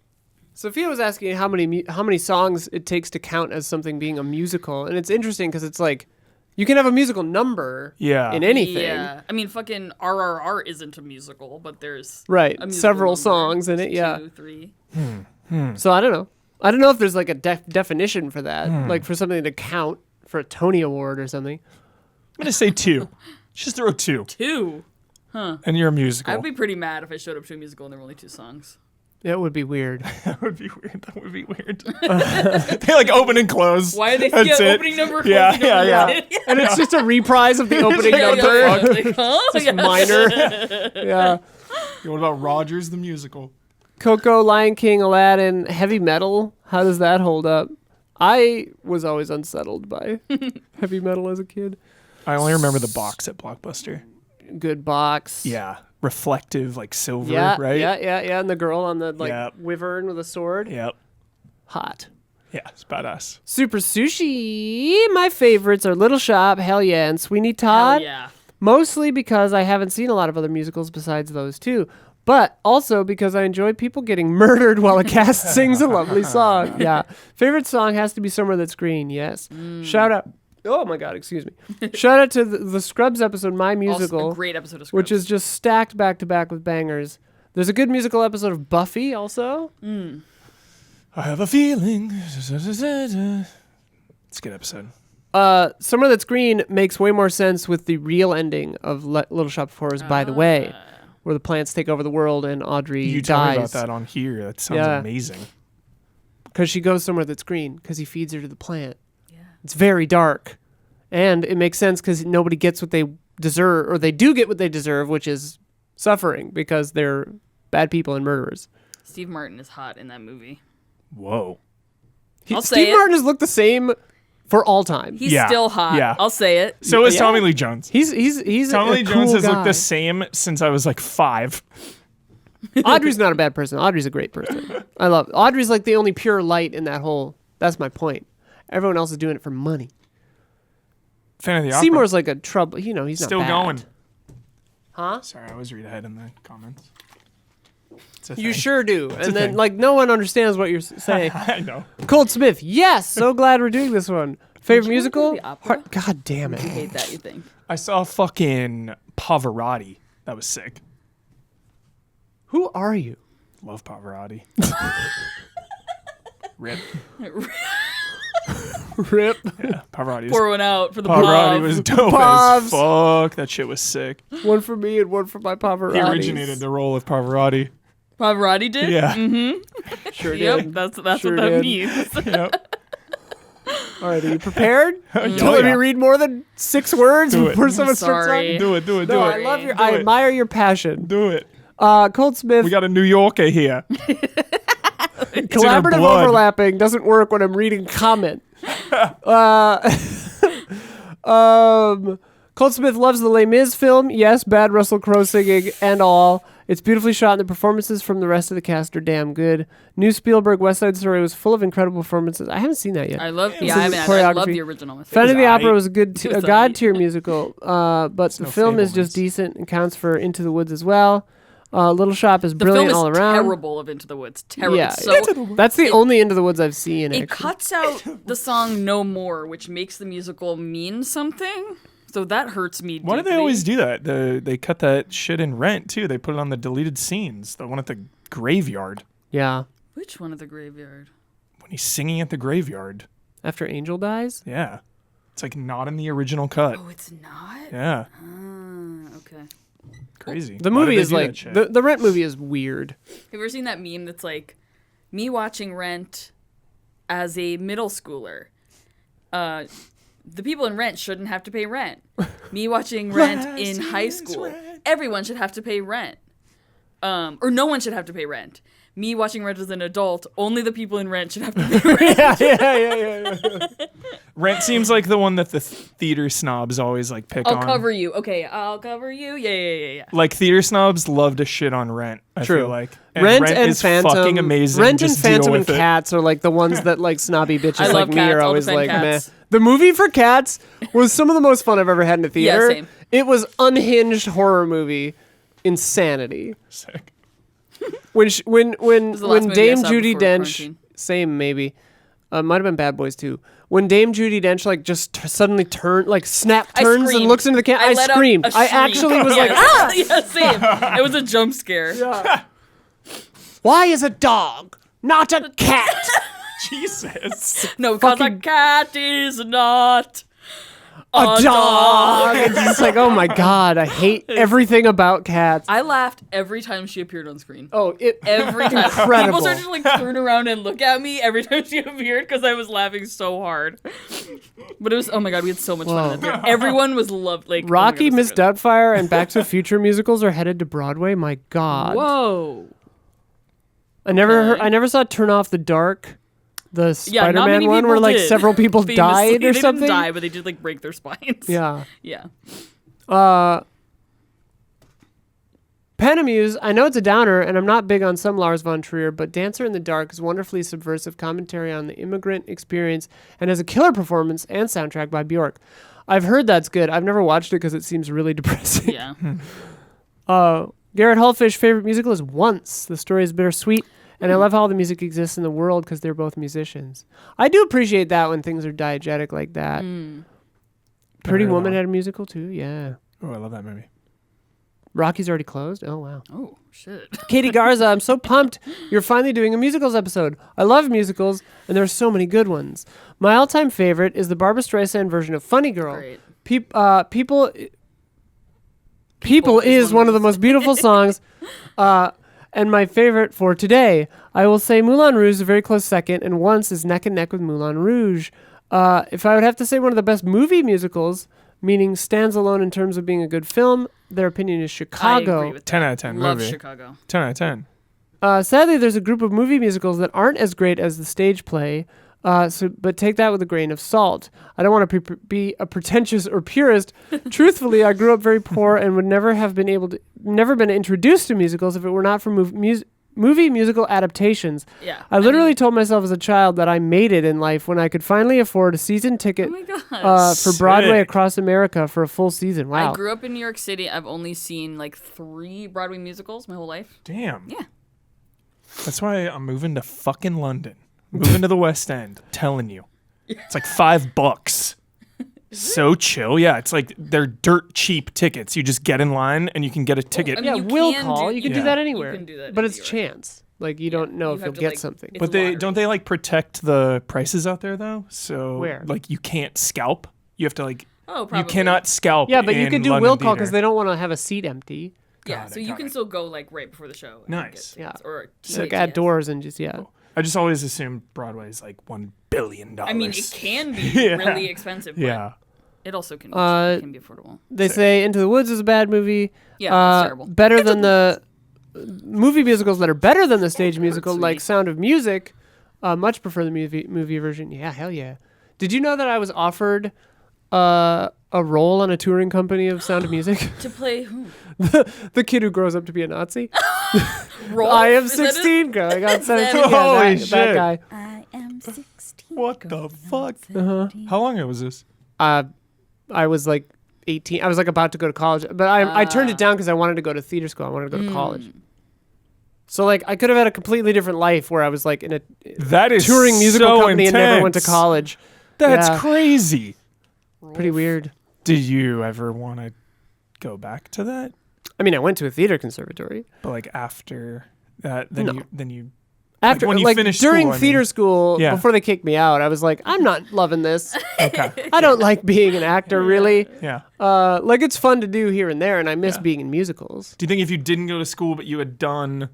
Sophia was asking how many songs it takes to count as something being a musical, and it's interesting because it's like you can have a musical number Yeah. in anything, Yeah. I mean, fucking RRR isn't a musical, but there's right? a musical Several number. songs in it, There's yeah. 2, 3. So I don't know. I don't know if there's like a definition for that, like for something to count for a Tony Award or something. I'm gonna say 2. Just throw 2, 2. and you're a musical. I'd be pretty mad if I showed up to a musical and there were only 2 songs. That would be weird. That would be weird. That would be weird. They like open and close. Why are they That's it. opening number? Yeah, closing yeah, number? yeah. And it's just a reprise of the opening like, what number. the Like, huh? Just Yeah. minor. Yeah. What about Rogers the musical? Coco, Lion King, Aladdin, heavy metal. How does that hold up? I was always unsettled by heavy metal as a kid. I only remember the box at Blockbuster. Good box. Yeah, reflective like silver, Yeah, right? yeah. And the girl on the like Yep. wyvern with a sword. Yep. Hot. Yeah, it's badass. Super Sushi. My favorites are Little Shop, Hell Yeah, and Sweeney Hell Todd. yeah. Mostly because I haven't seen a lot of other musicals besides those two. But also because I enjoy people getting murdered while a cast sings a lovely song. Yeah. Favorite song has to be Somewhere That's Green. Yes. Shout out. Oh my God, excuse me. Shout out to the Scrubs episode, My Musical, Also a great episode of Scrubs. which is just stacked back to back with bangers. There's a good musical episode of Buffy also. I have a feeling. It's a good episode. Somewhere That's Green makes way more sense with the real ending of Little Shop of Horrors, By the Way, where the plants take over the world and Audrey You tell me about dies. that on here. That sounds Yeah. amazing. Because she goes somewhere that's green because he feeds her to the plant. Yeah. It's very dark. And it makes sense because nobody gets what they deserve, or they do get what they deserve, which is suffering because they're bad people and murderers. Steve Martin is hot in that movie. Whoa. I'll say Steve it. Martin has looked the same for all time. He's Yeah, still hot. yeah. I'll say it. So is Yeah. Tommy Lee Jones. He's Tommy a Lee cool Jones has guy. looked the same since I was like 5. Audrey's not a bad person. Audrey's a great person. I love Audrey's like the only pure light in that whole. That's my point. Everyone else is doing it for money. Fan of the opera. Seymour's like a trouble. You know, he's Still not bad. going. Huh? Sorry, I always read ahead in the comments. It's a You thing. sure do. a And then, thing. like, no one understands what you're saying. I know. Cold Smith, yes. So glad we're doing this one. Favorite you musical? wanna go to the opera? God damn You it. hate that, you think? I saw fucking Pavarotti. That was sick. Who are you? Love Pavarotti. Rip. Rip. Pavarotti. Pour one out for the Pavarotti Pav. was dope Pavs. as fuck. That shit was sick. One for me and one for my Pavarotti. He originated the role of Pavarotti. Pavarotti did? Yeah. Sure Yep, did. that's Sure what that did. means. Yep. All right, are you prepared? Oh, To let me yeah. read more than 6 words Do it. before someone starts Sorry. talking? Do it. Do it. No, Do I it. love your. Do I it. admire your passion. Do it. Colt Smith. We got a New Yorker here. Collaborative blood. overlapping doesn't work when I'm reading comment. Colt Smith loves the Les Mis film. Yes, bad Russell Crowe singing and all. It's beautifully shot, and the performances from the rest of the cast are damn good. New Spielberg West Side Story was full of incredible performances. I haven't seen that yet. I love, It yeah, I was mean, I choreography. love the original. Phantom of the was Opera aight. was a good, It was a god aight. tier musical, but the no film is just Fablemans. decent and counts for Into the Woods as well. Little Shop is The brilliant film is all around. terrible of Into the Woods. Terrible. Yeah, So that's the only Into the Woods I've seen. it actually. cuts out the song No More, which makes the musical mean something. So that hurts me Why do they deeply. always do that? They cut that shit in Rent too. They put it on the deleted scenes. The one at the graveyard Yeah, Which one of the graveyard? when he's singing at the graveyard. after Angel dies. Yeah, it's like not in the original cut. Oh, it's not? Yeah, Okay. crazy. The Why did movie they is do like that shit? the Rent movie is weird. Have you ever seen that meme that's like me watching Rent as a middle schooler? The people in Rent shouldn't have to pay rent. Me watching Rent in high school, everyone should have to pay rent. Or no one should have to pay rent. Me watching Rent as an adult, only the people in Rent should have to pay rent. yeah. Rent seems like the one that the theater snobs always like pick I'll on. cover you. Okay, I'll cover you. Yeah. Like theater snobs love to shit on Rent. I True. feel like and Rent and is Phantom, fucking amazing. Rent and Just deal Phantom and with it. Cats are like the ones that like snobby bitches I like love me Cats. are I'll always defend like meh. Cats. The movie for Cats was some of the most fun I've ever had in a theater. same. It was unhinged horror movie insanity. Sick. When the last movie I Dame saw Judi before Dench, quarantine. same maybe, might have been Bad Boys too. When Dame Judi Dench like just suddenly turns I and screamed. looks into the camera, I let out screamed. a I shriek. actually was like, ah! Yeah, same. It was a jump scare. why is a dog not a cat? Jesus. No, because Fucking- a cat is not A dog. It's just like, oh my god, I hate everything about cats. I laughed every time she appeared on screen. Oh, it Every time. Incredible. People started to like turn around and look at me every time she appeared because I was laughing so hard. But it was, oh my god, we had so much fun in that theater. Everyone was loved. Like, Rocky, oh my Miss God, it was Doubtfire, and Back to the Future musicals are headed to Broadway. My so god, good. Whoa. I never Okay. heard, I never saw Turn Off the Dark, the Yeah, not Spider-Man many one, where people like did. several people Famously, died or they something. didn't die, but they did like break their spines. Yeah. Yeah. Panamuse, I know it's a downer, and I'm not big on some Lars von Trier, but Dancer in the Dark is wonderfully subversive commentary on the immigrant experience and has a killer performance and soundtrack by Bjork. I've heard that's good. I've never watched it because it seems really depressing. Yeah. Garrett Hullfish' favorite musical is Once. The story is bittersweet, and I love how all the music exists in the world because they're both musicians. I do appreciate that when things are diegetic like that. Pretty heard of Woman that one. had a musical too, yeah. Oh, I love that movie. Rocky's already closed? Oh, wow. Oh, shit. Katie Garza, I'm so pumped you're finally doing a musicals episode. I love musicals, and there's so many good ones. My all-time favorite is the Barbra Streisand version of Funny Girl. Great. People is one of the most beautiful songs, and my favorite for today. I will say Moulin Rouge is a very close second, and Once is neck and neck with Moulin Rouge. If I would have to say one of the best movie musicals, meaning stands alone in terms of being a good film, their opinion is I Chicago. agree with 10 that. out of 10 Love movie. Chicago. 10 out of 10. Sadly, there's a group of movie musicals that aren't as great as the stage play, but take that with a grain of salt. I don't want to be a pretentious or purist. Truthfully, I grew up very poor and would never been introduced to musicals if it were not for movie musical adaptations. Yeah. I literally told myself as a child that I made it in life when I could finally afford a season ticket Oh my gosh. for Broadway Sick. across America for a full season. Wow. I grew up in New York City. I've only seen like 3 Broadway musicals my whole life. Damn. Yeah. That's why I'm moving to fucking London. Moving to the West End. I'm telling you. It's like $5. So chill. Yeah, it's like they're dirt cheap tickets. You just get in line and you can get a ticket. I mean, yeah, you will can call. do- You can Yeah. do that You anywhere. can do that but in it's New York. chance. Like you don't know You if have you'll to, get like, something. it's But a they lottery. don't they like protect the prices out there though? So Where? like you can't scalp. You have to like Oh, probably. you cannot scalp. Yeah, but you in can do London will call because theater. they don't want to have a seat empty. Yeah, Got so it, you got can it. still go like right before the show. and Nice. get tickets, Yeah. Or So like THX. at doors and just I just always assumed Broadway is like $1 billion. I mean, it can be Yeah. really expensive, but Yeah. it also can, Uh, can be affordable. They say Into the Woods is a bad movie. Yeah, it's terrible. Better than the movie musicals that are better than the stage musical, hurts like me. Sound of Music. Much prefer the movie version. Yeah, hell yeah. Did you know that I was offered a role on a touring company of Sound of Music? To play who? The kid who grows up to be a Nazi. Rolf? I am Is that it? 16 growing on 17. it? Yeah, Holy that shit. guy. I am 16. What the fuck? How long ago was this? I was like 18. I was like about to go to college, but I turned it down because I wanted to go to theater school. I wanted to go to college. So like I could have had a completely different life where I was like in a That is touring musical so company and never went to intense. college. That's Yeah. crazy. Pretty weird. Did you ever want to go back to that? I mean, I went to a theater conservatory. But like after that, then No. you After when you like finished during school, I theater mean. school, Yeah. before they kicked me out, I was like, I'm not loving this. okay. I don't like being an actor really. Yeah. Like it's fun to do here and there, and I miss Yeah. being in musicals. Do you think if you didn't go to school but you had done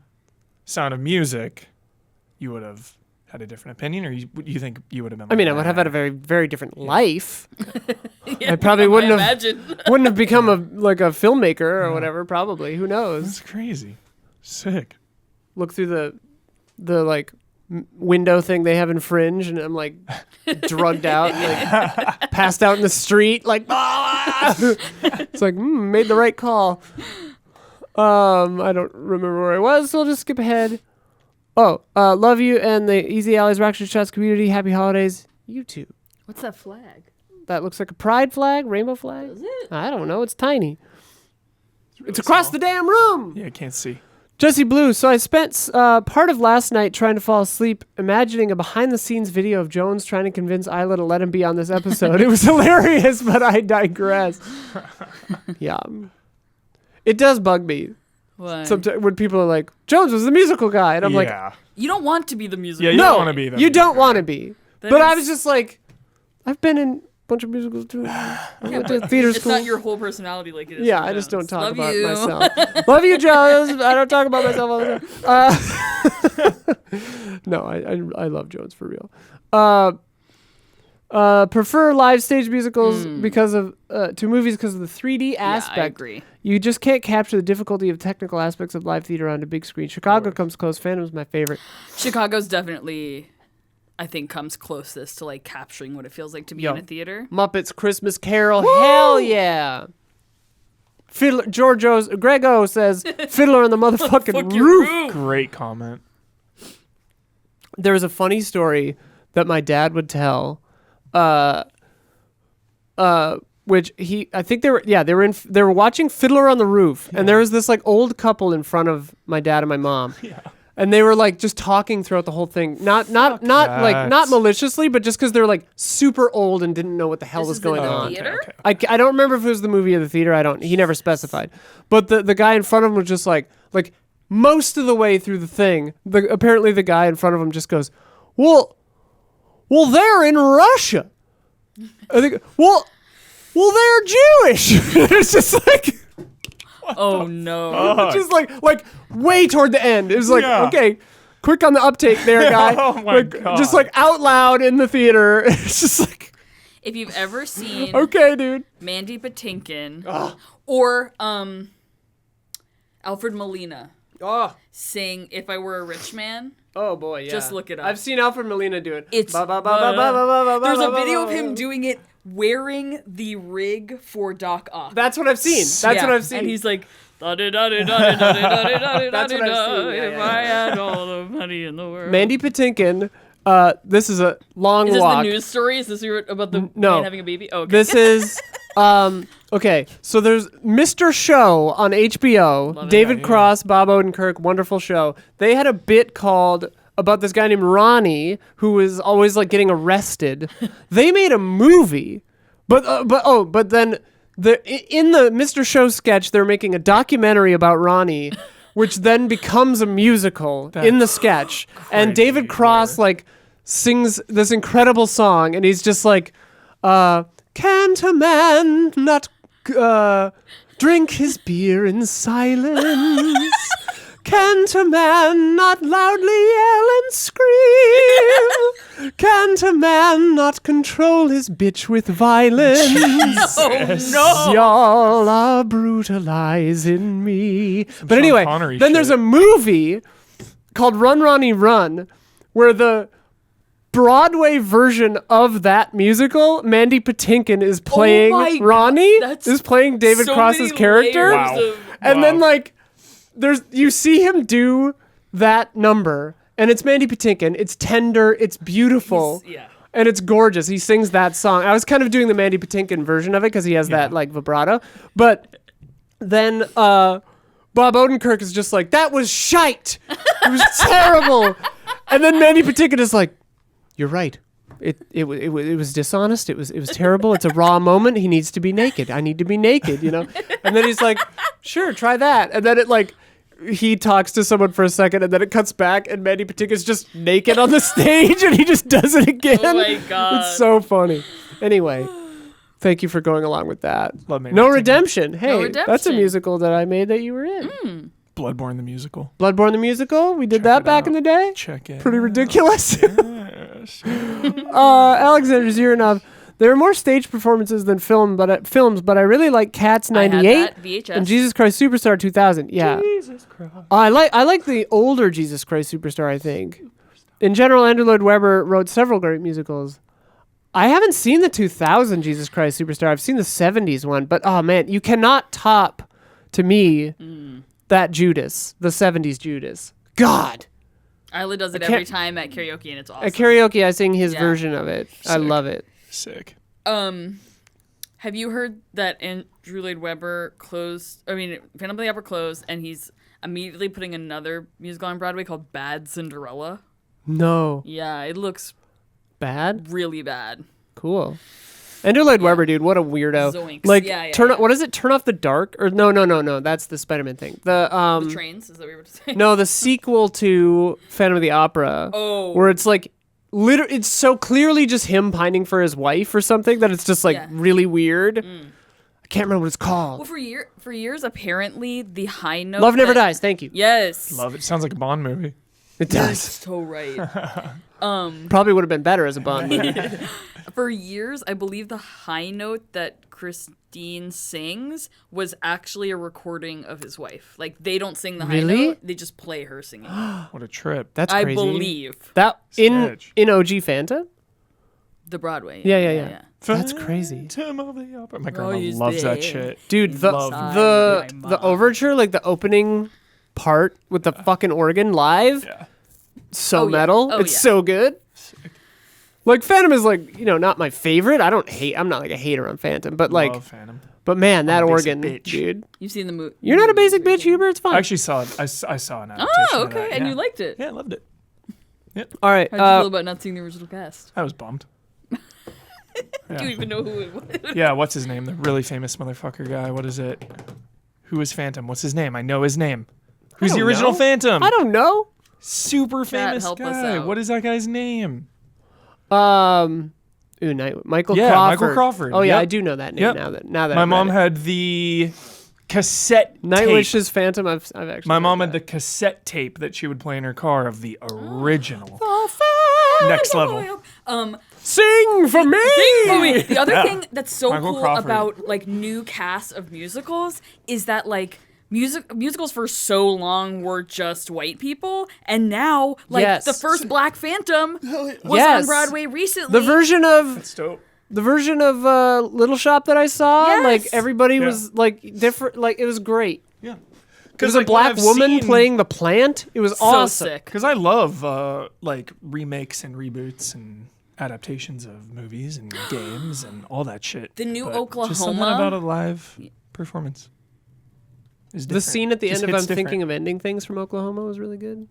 Sound of Music, you would have had a different opinion, or you think you would have been? I mean, I like, would have had a "Nah." very, very different life. Yeah, I probably wouldn't have imagine. wouldn't have become a filmmaker or whatever. Probably, who knows? That's crazy. Sick. Look through the like window thing they have in Fringe, and I'm like drugged out, like passed out in the street, like it's like made the right call. I don't remember where I was, so I'll just skip ahead. Oh, love you and the Easy Allies Rocket Shots community. Happy holidays, you too. What's that flag? That looks like a pride flag, rainbow flag. Is it? I don't know. It's tiny. It's across the damn room. Yeah, I can't see. Jesse Blue. So I spent part of last night trying to fall asleep, imagining a behind-the-scenes video of Jones trying to convince Isla to let him be on this episode. It was hilarious, but I digress. Yeah, it does bug me What? sometimes when people are like, "Jones was the musical guy," and I'm like, yeah. You don't want to be the musical. Yeah, you "No, don't wanna be the you don't musical want to be." That But I is- was just like, I've been in a bunch of musicals too. I went to but theater it's school. not your whole personality like it is. Yeah, for I just don't Jones. talk Love about you. myself. Love you, Jones. I don't talk about myself all the time. No, I love Jones for real. Prefer live stage musicals because of to movies because of the 3D aspect. Yeah, I agree. You just can't capture the difficulty of technical aspects of live theater on a big screen. Chicago comes close. Phantom's my favorite. Chicago's definitely, I think, comes closest to like capturing what it feels like to be Yo. in a theater. Muppets Christmas Carol. Hell yeah. Fiddler, Grego says Fiddler on the motherfucking Fuck roof. your roof. Great comment. There was a funny story that my dad would tell, which I think they were watching Fiddler on the Roof, and there was this like old couple in front of my dad and my mom, and they were like just talking throughout the whole thing, not like that. not maliciously, but just because they're like super old and didn't know what the hell This was is going in the on. theater? I don't remember if it was the movie or the theater. He never specified. But the guy in front of him was just like most of the way through the thing, apparently the guy in front of him just goes, well, they're in Russia. I think, well, they're Jewish. It's just like, Oh no. just like way toward the end. It was like, Yeah. okay, quick on the uptake there, guy. Oh my Like, God. just like out loud in the theater. It's just like, If you've ever seen okay, dude. Mandy Patinkin or Alfred Molina Oh. sing "If I Were a Rich Man," Oh boy, yeah. Just look it up. I've seen Alfred Molina do it. It's Ba, ba, ba, ba, ba, ba, ba, ba, there's a ba, video ba, of him ba. doing it wearing the rig for Doc Ock. That's what I've seen. That's what I've seen. And he's like, "Da-di-da-di-da-di-da-di-da-di-da-di-da-di-da, That's what I've seen, yeah, if yeah. I had all the money in the world." Mandy Patinkin. This is a long Is this walk. the news story? Is this about the no. man having a baby? Oh, okay. This is okay. So there's Mr. Show on HBO. Love it. David Cross, Bob Odenkirk, wonderful show. They had a bit called about this guy named Ronnie who was always like getting arrested. They made a movie, but then in the Mr. Show sketch they're making a documentary about Ronnie. which then becomes a musical in the sketch. And David Cross like sings this incredible song, and he's just like, can't a man not drink his beer in silence? Can't a man not loudly yell and scream? Can't a man not control his bitch with violence? Oh, Y'all are brutalizing me. But Sean anyway, Connery then there's shit. a movie called Run Ronnie Run where the Broadway version of that musical, Mandy Patinkin is playing my God, Ronnie, that's is playing David so Cross's many character. layers Wow. of- And then Wow. like you see him do that number, and it's Mandy Patinkin. It's tender, it's beautiful. Yeah. And it's gorgeous. He sings that song. I was kind of doing the Mandy Patinkin version of it because he has that like vibrato. But then Bob Odenkirk is just like, that was shite. It was terrible. And then Mandy Patinkin is like, you're right. It was dishonest. It was terrible. It's a raw moment. He needs to be naked. I need to be naked, you know? And then he's like, sure, try that. And then it like, he talks to someone for a second, and then it cuts back, and Mandy Patinkin's just naked on the stage, and he just does it again. Oh my God. It's so funny. Anyway, thank you for going along with that. Love Mandy No Patinkin. Redemption. Hey, that's a Redemption. musical that I made that you were in. Bloodborne the musical. Bloodborne the musical. We did that it back out. in the day. Check it. Pretty ridiculous. Yes. Alexander Zirinov. There are more stage performances than films, but I really like Cats I had '98 that VHS. and Jesus Christ Superstar 2000. Yeah, Jesus Christ. I like the older Jesus Christ Superstar. I think, in general, Andrew Lloyd Webber wrote several great musicals. I haven't seen the 2000 Jesus Christ Superstar. I've seen the '70s one, but oh man, you cannot top to me that Judas, the '70s Judas. God. Isla does it can't- every time at karaoke, and it's awesome. At karaoke, I sing his Yeah. version of it. I Sick. love it. Sick. Have you heard that Andrew Lloyd Webber Phantom of the Opera closed, and he's immediately putting another musical on Broadway called Bad Cinderella? No. Yeah, it looks Bad? really bad. Cool. Andrew Lloyd Webber, dude, what a weirdo. Zoinks. Like, Yeah, yeah, turn yeah. what is it? Turn off the dark? Or no, that's the Spider-Man thing. The The trains, is that what we were saying? no, the sequel to Phantom of the Opera. Oh. Where it's like it's so clearly just him pining for his wife or something that it's just like Yeah. really weird. I can't remember what it's called. Well, for years, apparently, the high note. Love Never that- Dies. Thank you. Yes. Love it. Sounds like a Bond movie. It You're does. so right. Probably would have been better as a Bond movie. For years, I believe the high note that Christine sings was actually a recording of his wife. Like, they don't sing the high Really? note, they just play her singing. What a trip. That's I crazy. believe. That in Sketch. OG Phantom? The Broadway. Yeah. That's crazy. Phantom of the Opera. My grandma is loves that there. shit. Dude, the Love the overture, like the opening part with the fucking organ live, Yeah. so Oh, yeah. metal. Oh, it's yeah. so good. Like Phantom is like, not my favorite. I'm not like a hater on Phantom, but like, Love Phantom. but man, that I'm a basic organ, bitch. dude. You've seen the movie. You're not a basic bitch, Huber. It's fine. I actually saw it. I saw an adaptation. Oh, of okay. that, And yeah. you liked it. Yeah, I loved it. All right. How'd you feel about not seeing the original cast? I was bummed. Do you even know who it was? Yeah, what's his name? The really famous motherfucker guy. What is it? Who is Phantom? What's his name? I know his name. Who's the don't original know. Phantom? I don't know. Super famous help us guy. out. What is that guy's name? Michael Yeah, Crawford. Michael Crawford. Oh yeah, Yep. I do know that name Yep. now that My I've mom read it. had the cassette Night tape. Witch's Phantom. I've actually. My read mom had that. the cassette tape that she would play in her car of the original. Oh, Next level. Sing for me. The other Yeah. thing that's so Michael cool Crawford. about like new casts of musicals is that like musicals for so long were just white people, and now like Yes. the first Black Phantom was Yes. on Broadway recently. The version of That's dope. Little Shop that I saw, Yes. like everybody Yeah. was like different. Like it was great. Yeah. There was a black woman playing the plant. It was so awesome. sick. Because I love like remakes and reboots and adaptations of movies and games and all that shit. The new But just something Oklahoma- about a live performance. Is The different. scene at the Just end of hits I'm different. Thinking of Ending Things from Oklahoma was really good.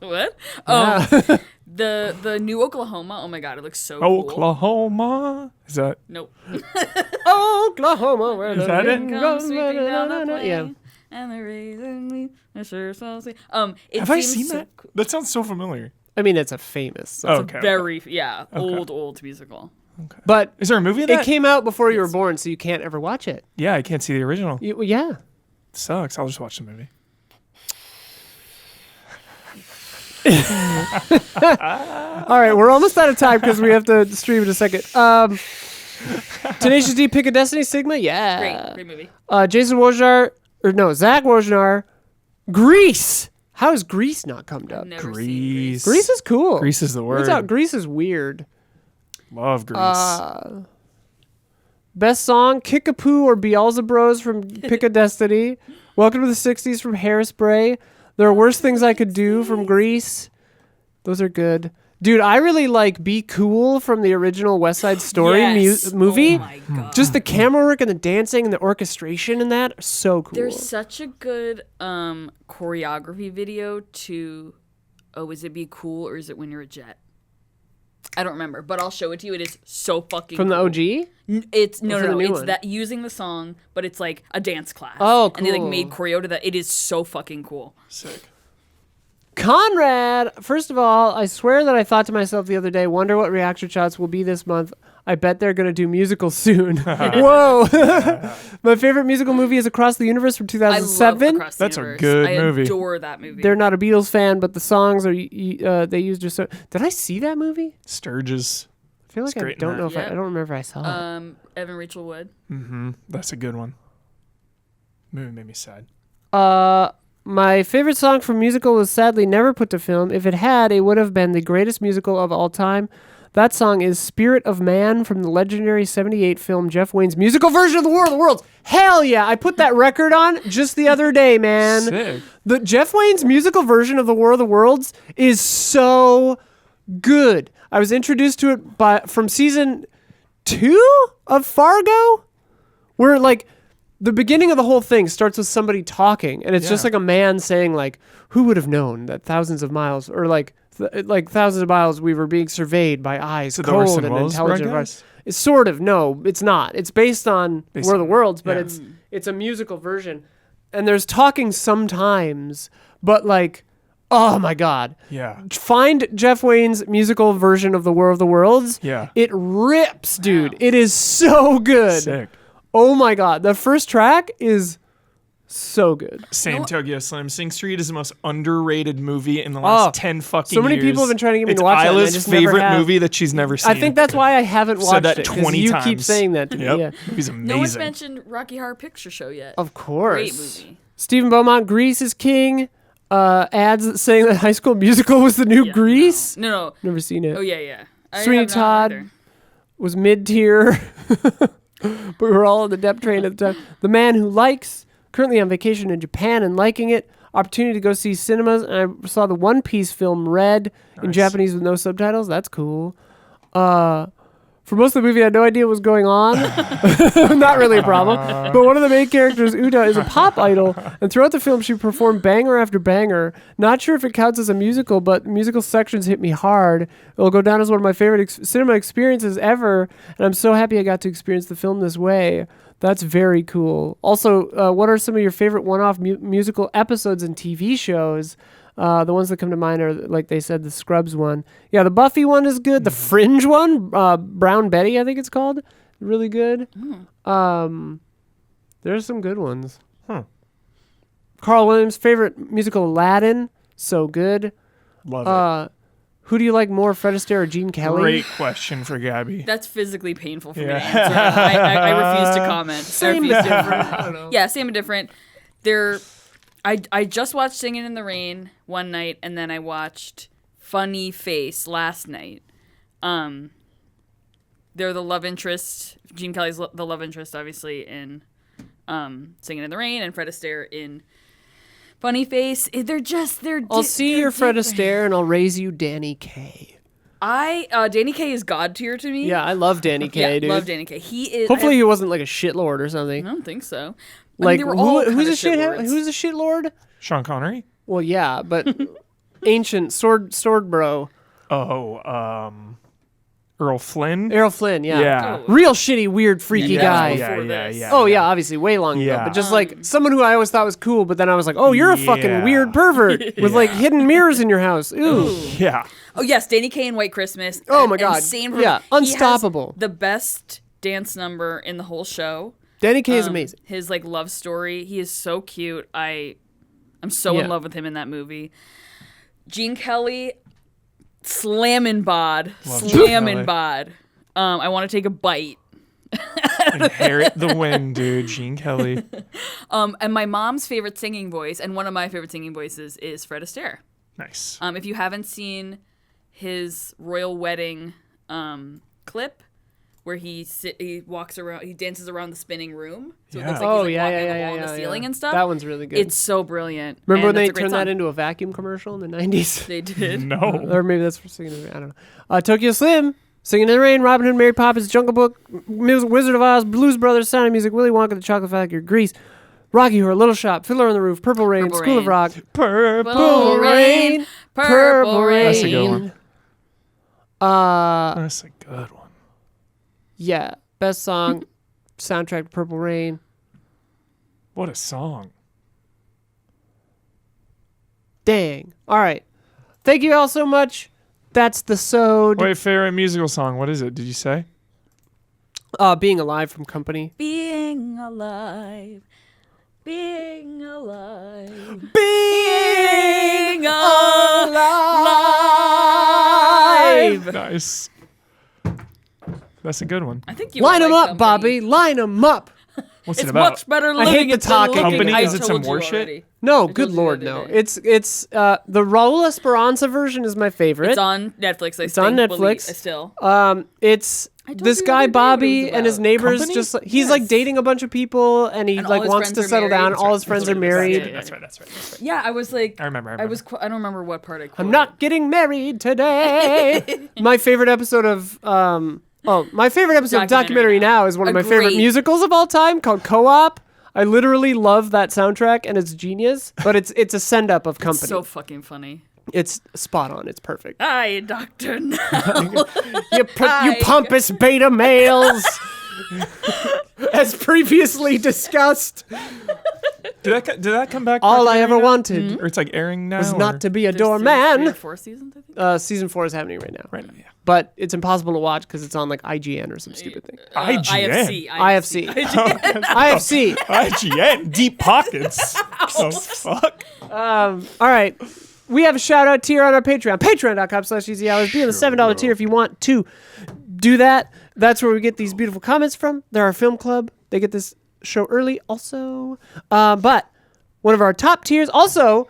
What? Yeah. The new Oklahoma. Oh my god, it looks so cool. Oklahoma. Is that? Nope. Oklahoma, where Is the that it? wind Come goes, sweeping down the na-na-na-na. Yeah. plain. and they're raising me. I sure so sweet. It Have I seems seen so that? That sounds so familiar. I mean, it's a famous song. Okay. Very old musical. But Is there a movie of it that? came out before you were born, so you can't ever watch it. Yeah, I can't see the original. Well, yeah. Sucks. I'll just watch the movie. All right, we're almost out of time because we have to stream in a second. Tenacious D, Pick a Destiny, Sigma, yeah. Great movie. Jason Wojnar, Zach Wojnar, Grease. How has Grease not come up? I've never seen Grease. Grease is cool. Grease is the What's word. out? Grease is weird. Love Grease. Best song, Kickapoo or Beelzebros from Pick a Destiny. Welcome to the 60s from Hairspray. There are worse things I could do from Grease. Those are good. Dude, I really like Be Cool from the original West Side Story Yes. movie. Oh my God. Just the camera work and the dancing and the orchestration in that are so cool. There's such a good choreography video to, is it Be Cool or is it When You're a Jet? I don't remember, but I'll show it to you. It is so fucking from the cool. OG? It's Or from the new it's one? that using the song, but it's like a dance class. Oh, And they like cool. made choreo to that. It is so fucking cool. Sick. Conrad, first of all, I swear that I thought to myself the other day, wonder what reaction shots will be this month. I bet they're going to do musicals soon. Whoa. My favorite musical movie is Across the Universe from I love 2007. Across the That's a Universe. good I movie. adore that movie. They're not a Beatles fan, but the songs are they used just so. Did I see that movie? Sturges. I feel like It's I great in don't that. know if I Yep. don't remember if I saw it. Evan Rachel Wood. That's a good one. Movie made me sad. My favorite song from musical was sadly never put to film. If it had, it would have been the greatest musical of all time. That song is Spirit of Man from the legendary 78 film Jeff Wayne's musical version of The War of the Worlds. Hell yeah, I put that record on just the other day, man. Sick. The Jeff Wayne's musical version of The War of the Worlds is so good. I was introduced to it from season 2 of Fargo, where like the beginning of the whole thing starts with somebody talking, and it's just Yeah. like a man saying like, "Who would have known that thousands of miles, or like thousands of miles, we were being surveyed by eyes So the cold Orson and Welles intelligent." broadcast? It's sort of no, it's not. It's based on War of the Worlds, but yeah. it's a musical version, and there's talking sometimes, but like, oh my god. Yeah. Find Jeff Wayne's musical version of The War of the Worlds. Yeah. It rips, dude. It is so good. Sick. Oh my god. The first track is so good. Same Tokyo Slim. Sing Street is the most underrated movie in the last Oh, 10 fucking so many years. people have been trying to get me It's to watch it, and I Isla's just never favorite have. movie that she's never seen. I think that's why I haven't watched said that it. 'Cause 20 you times. keep saying that to me. Yep. Yeah. Movie's amazing. No one's mentioned Rocky Horror Picture Show yet. Of course. Great movie. Stephen Beaumont, Grease is king. Ads saying that High School Musical was the new Yeah, Grease. No. Never seen it. Oh yeah. I Sweeney have not Todd. either. Was mid-tier, but we were all on the Depp train at the time. The Man Who Likes, currently on vacation in Japan and liking it. Opportunity to go see cinemas, and I saw the One Piece film Red in Nice. Japanese with no subtitles. That's cool. For most of the movie, I had no idea what was going on. Not really a problem. But one of the main characters, Uda, is a pop idol, and throughout the film, she performed banger after banger. Not sure if it counts as a musical, but musical sections hit me hard. It'll go down as one of my favorite cinema experiences ever, and I'm so happy I got to experience the film this way. That's very cool. Also, what are some of your favorite one-off musical episodes and TV shows? The ones that come to mind are, like they said, the Scrubs one. Yeah, the Buffy one is good. The Fringe one, Brown Betty, I think it's called, really good. There's some good ones. Carl Williams' favorite musical, Aladdin, so good. Love it. Who do you like more, Fred Astaire or Gene Kelly? Great question for Gabby. That's physically painful for me Yeah. to answer. I refuse to comment. Same I refuse but to- different. I don't know. Yeah, same and different. I just watched Singing in the Rain one night, and then I watched Funny Face last night. They're the love interest. Gene Kelly's the love interest, obviously, in Singing in the Rain, and Fred Astaire in Funny Face. I'll see your Fred Astaire and I'll raise you Danny Kaye. Danny Kaye is god tier to me. Yeah, I love Danny Kaye, yeah, dude. love Danny Kaye. He is. Hopefully he wasn't like a shitlord or something. I don't think so. Like, they were all who's a kinda shithead? shitlords. Who's a shitlord? Sean Connery? Well, yeah, but ancient sword bro. Oh, Earl Flynn. Errol Flynn, yeah. Yeah. Oh. Real shitty, weird, freaky Yeah, guy. yeah. before this. Oh yeah, obviously way long ago, Yeah. but just like someone who I always thought was cool, but then I was like, oh, you're a fucking Yeah. weird pervert with like hidden mirrors in your house. Ooh. Yeah. Oh yes, Danny Kaye in White Christmas. Oh, my God. Insane. Yeah, He has unstoppable. the best dance number in the whole show. Danny Kaye is amazing. His like love story. He is so cute. I'm so Yeah. in love with him in that movie. Gene Kelly, slamming bod, Love Gene slamming Kelly. bod. I want to take a bite. Inherit the Wind, dude. Gene Kelly. And my mom's favorite singing voice, and one of my favorite singing voices, is Fred Astaire. Nice. If you haven't seen his royal wedding clip, where he walks around, he dances around the spinning room, so it Yeah. looks like Oh he's like yeah, walking yeah, on the yeah, wall yeah, and the ceiling yeah. and stuff. That one's really good. It's so brilliant. Remember when and they that's a great turned that song. into a vacuum commercial in the 90s? They did. No. Or maybe that's for Singing in the Rain. I don't know. Tokyo Slim, Singing in the Rain, Robin Hood, Mary Poppins, Jungle Book, Wizard of Oz, Blues Brothers, Sound of Music, Willy Wonka, The Chocolate Factory, Grease, Rocky Horror, Little Shop, Fiddler on the Roof, Purple Rain, Purple School of Rain. Rock, Purple Rain, Purple Rain. That's a good one. That's a good one. Yeah, best song, soundtrack to Purple Rain. What a song. Dang. All right. Thank you all so much. That's the Sode. Wait, favorite musical song. What is it? Did you say? Being Alive from Company. Being alive. Being alive. Being alive. Nice. That's a good one. I think you Line would them like up, Company. Bobby. Line them up. What's It's it about? much better I living hate the it than talking. living. Company? I Is it some told you war shit? already. No, told good you lord, the no. other day. It's the Raul Esperanza version is my favorite. It's on Netflix. It's on Netflix. Still. It's I told this you the guy other day what it Bobby was and his about. neighbors Company? just he's like Yes. dating a bunch of people and he And all like his wants friends to are settle down. married. All his friends are married. That's right. Yeah, I was like. I remember. I don't remember what part I quoted. I'm not getting married today. My favorite episode of my favorite episode of Documentary Now is one of my favorite Agreed. musicals of all time called Co-op. I literally love that soundtrack and it's genius, but it's a send up of Company. So fucking funny. It's spot on. It's perfect. Hi, Doctor. You pompous beta males. As previously discussed, Did that come back? all I ever Documentary wanted now? Or it's like airing now? was or- not to be a There's 3 or doorman. 4 seasons, I think. Season 4 is happening right now. Right now, yeah. But it's impossible to watch because it's on like IGN or some stupid thing. IGN. IFC. IFC. IGN. Deep pockets. Oh, fuck. All right. We have a shout out tier on our Patreon. Patreon.com/easyhours. Be in the $7 tier if you want to do that. That's where we get these beautiful comments from. They're our film club. They get this show early also. But one of our top tiers also.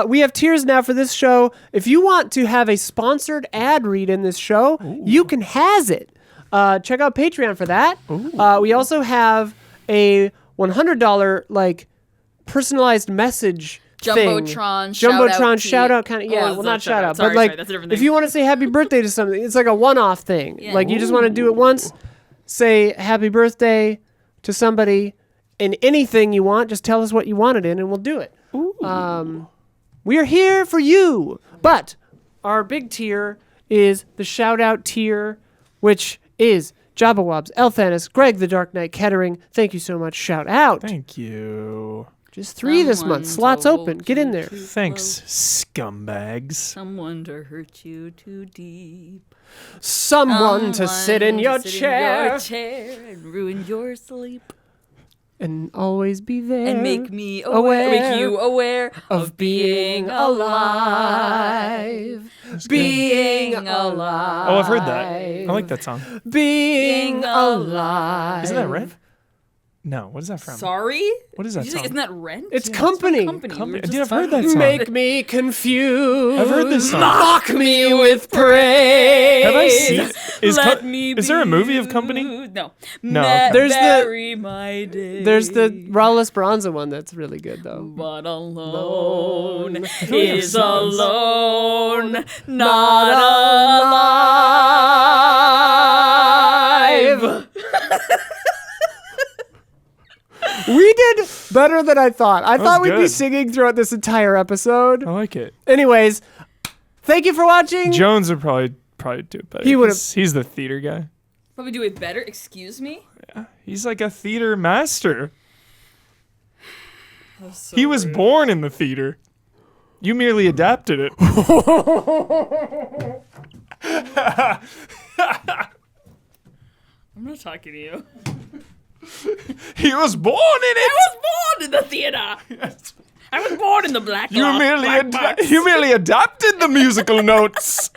We have tiers now for this show. If you want to have a sponsored ad read in this show, you can has it. Check out Patreon for that. We also have a $100 like personalized message Jumbotron, Jumbotron shout shout out out kind of Oh, yeah, it's well not not shout out, sorry, but like sorry, that's a different if thing. you want to say happy birthday to something, it's like a one-off thing. Yeah. Like you just want to do it once, say happy birthday to somebody in anything you want, just tell us what you want it in and we'll do it. We are here for you. But our big tier is the shout out tier, which is Jabba Wobs, Elthanis, Greg the Dark Knight Kettering. Thank you so much. Shout out. Thank you. Just 3 this month. Someone Slots told open. Get in you there. to Thanks, float. scumbags. Someone to hurt you too deep. Someone to sit in your chair and ruin your sleep and always be there and make me aware, make you aware of being alive. Being alive. Oh, I've heard that. I like that song. Being alive. Isn't that Red? No, what is that from? Sorry? What is that Did you say- song? Isn't that Rent? It's Yeah, Company. Company. We were Company. just Dude, I've heard talking that song. Make me confused. I've heard this song. Mock me with praise. Have I seen? Let me Is there a movie of be Company? you. No. No, Ma- okay. There's the- bury my day. There's the Raul Esperanza one that's really good though. But alone like is I've seen this. alone, not alive. We did better than I thought. I thought we'd be good. singing throughout this entire episode. I like it. Anyways, thank you for watching. Jones would probably probably do it better. He would've- He's the theater guy. Probably do it better. Excuse me. He's like a theater master. That was so He was rude. born in the theater. You merely adapted it. I'm not talking to you. He was born in I it. was born in the theater. I was born in the black. You box, merely black box. you merely adapted the musical notes.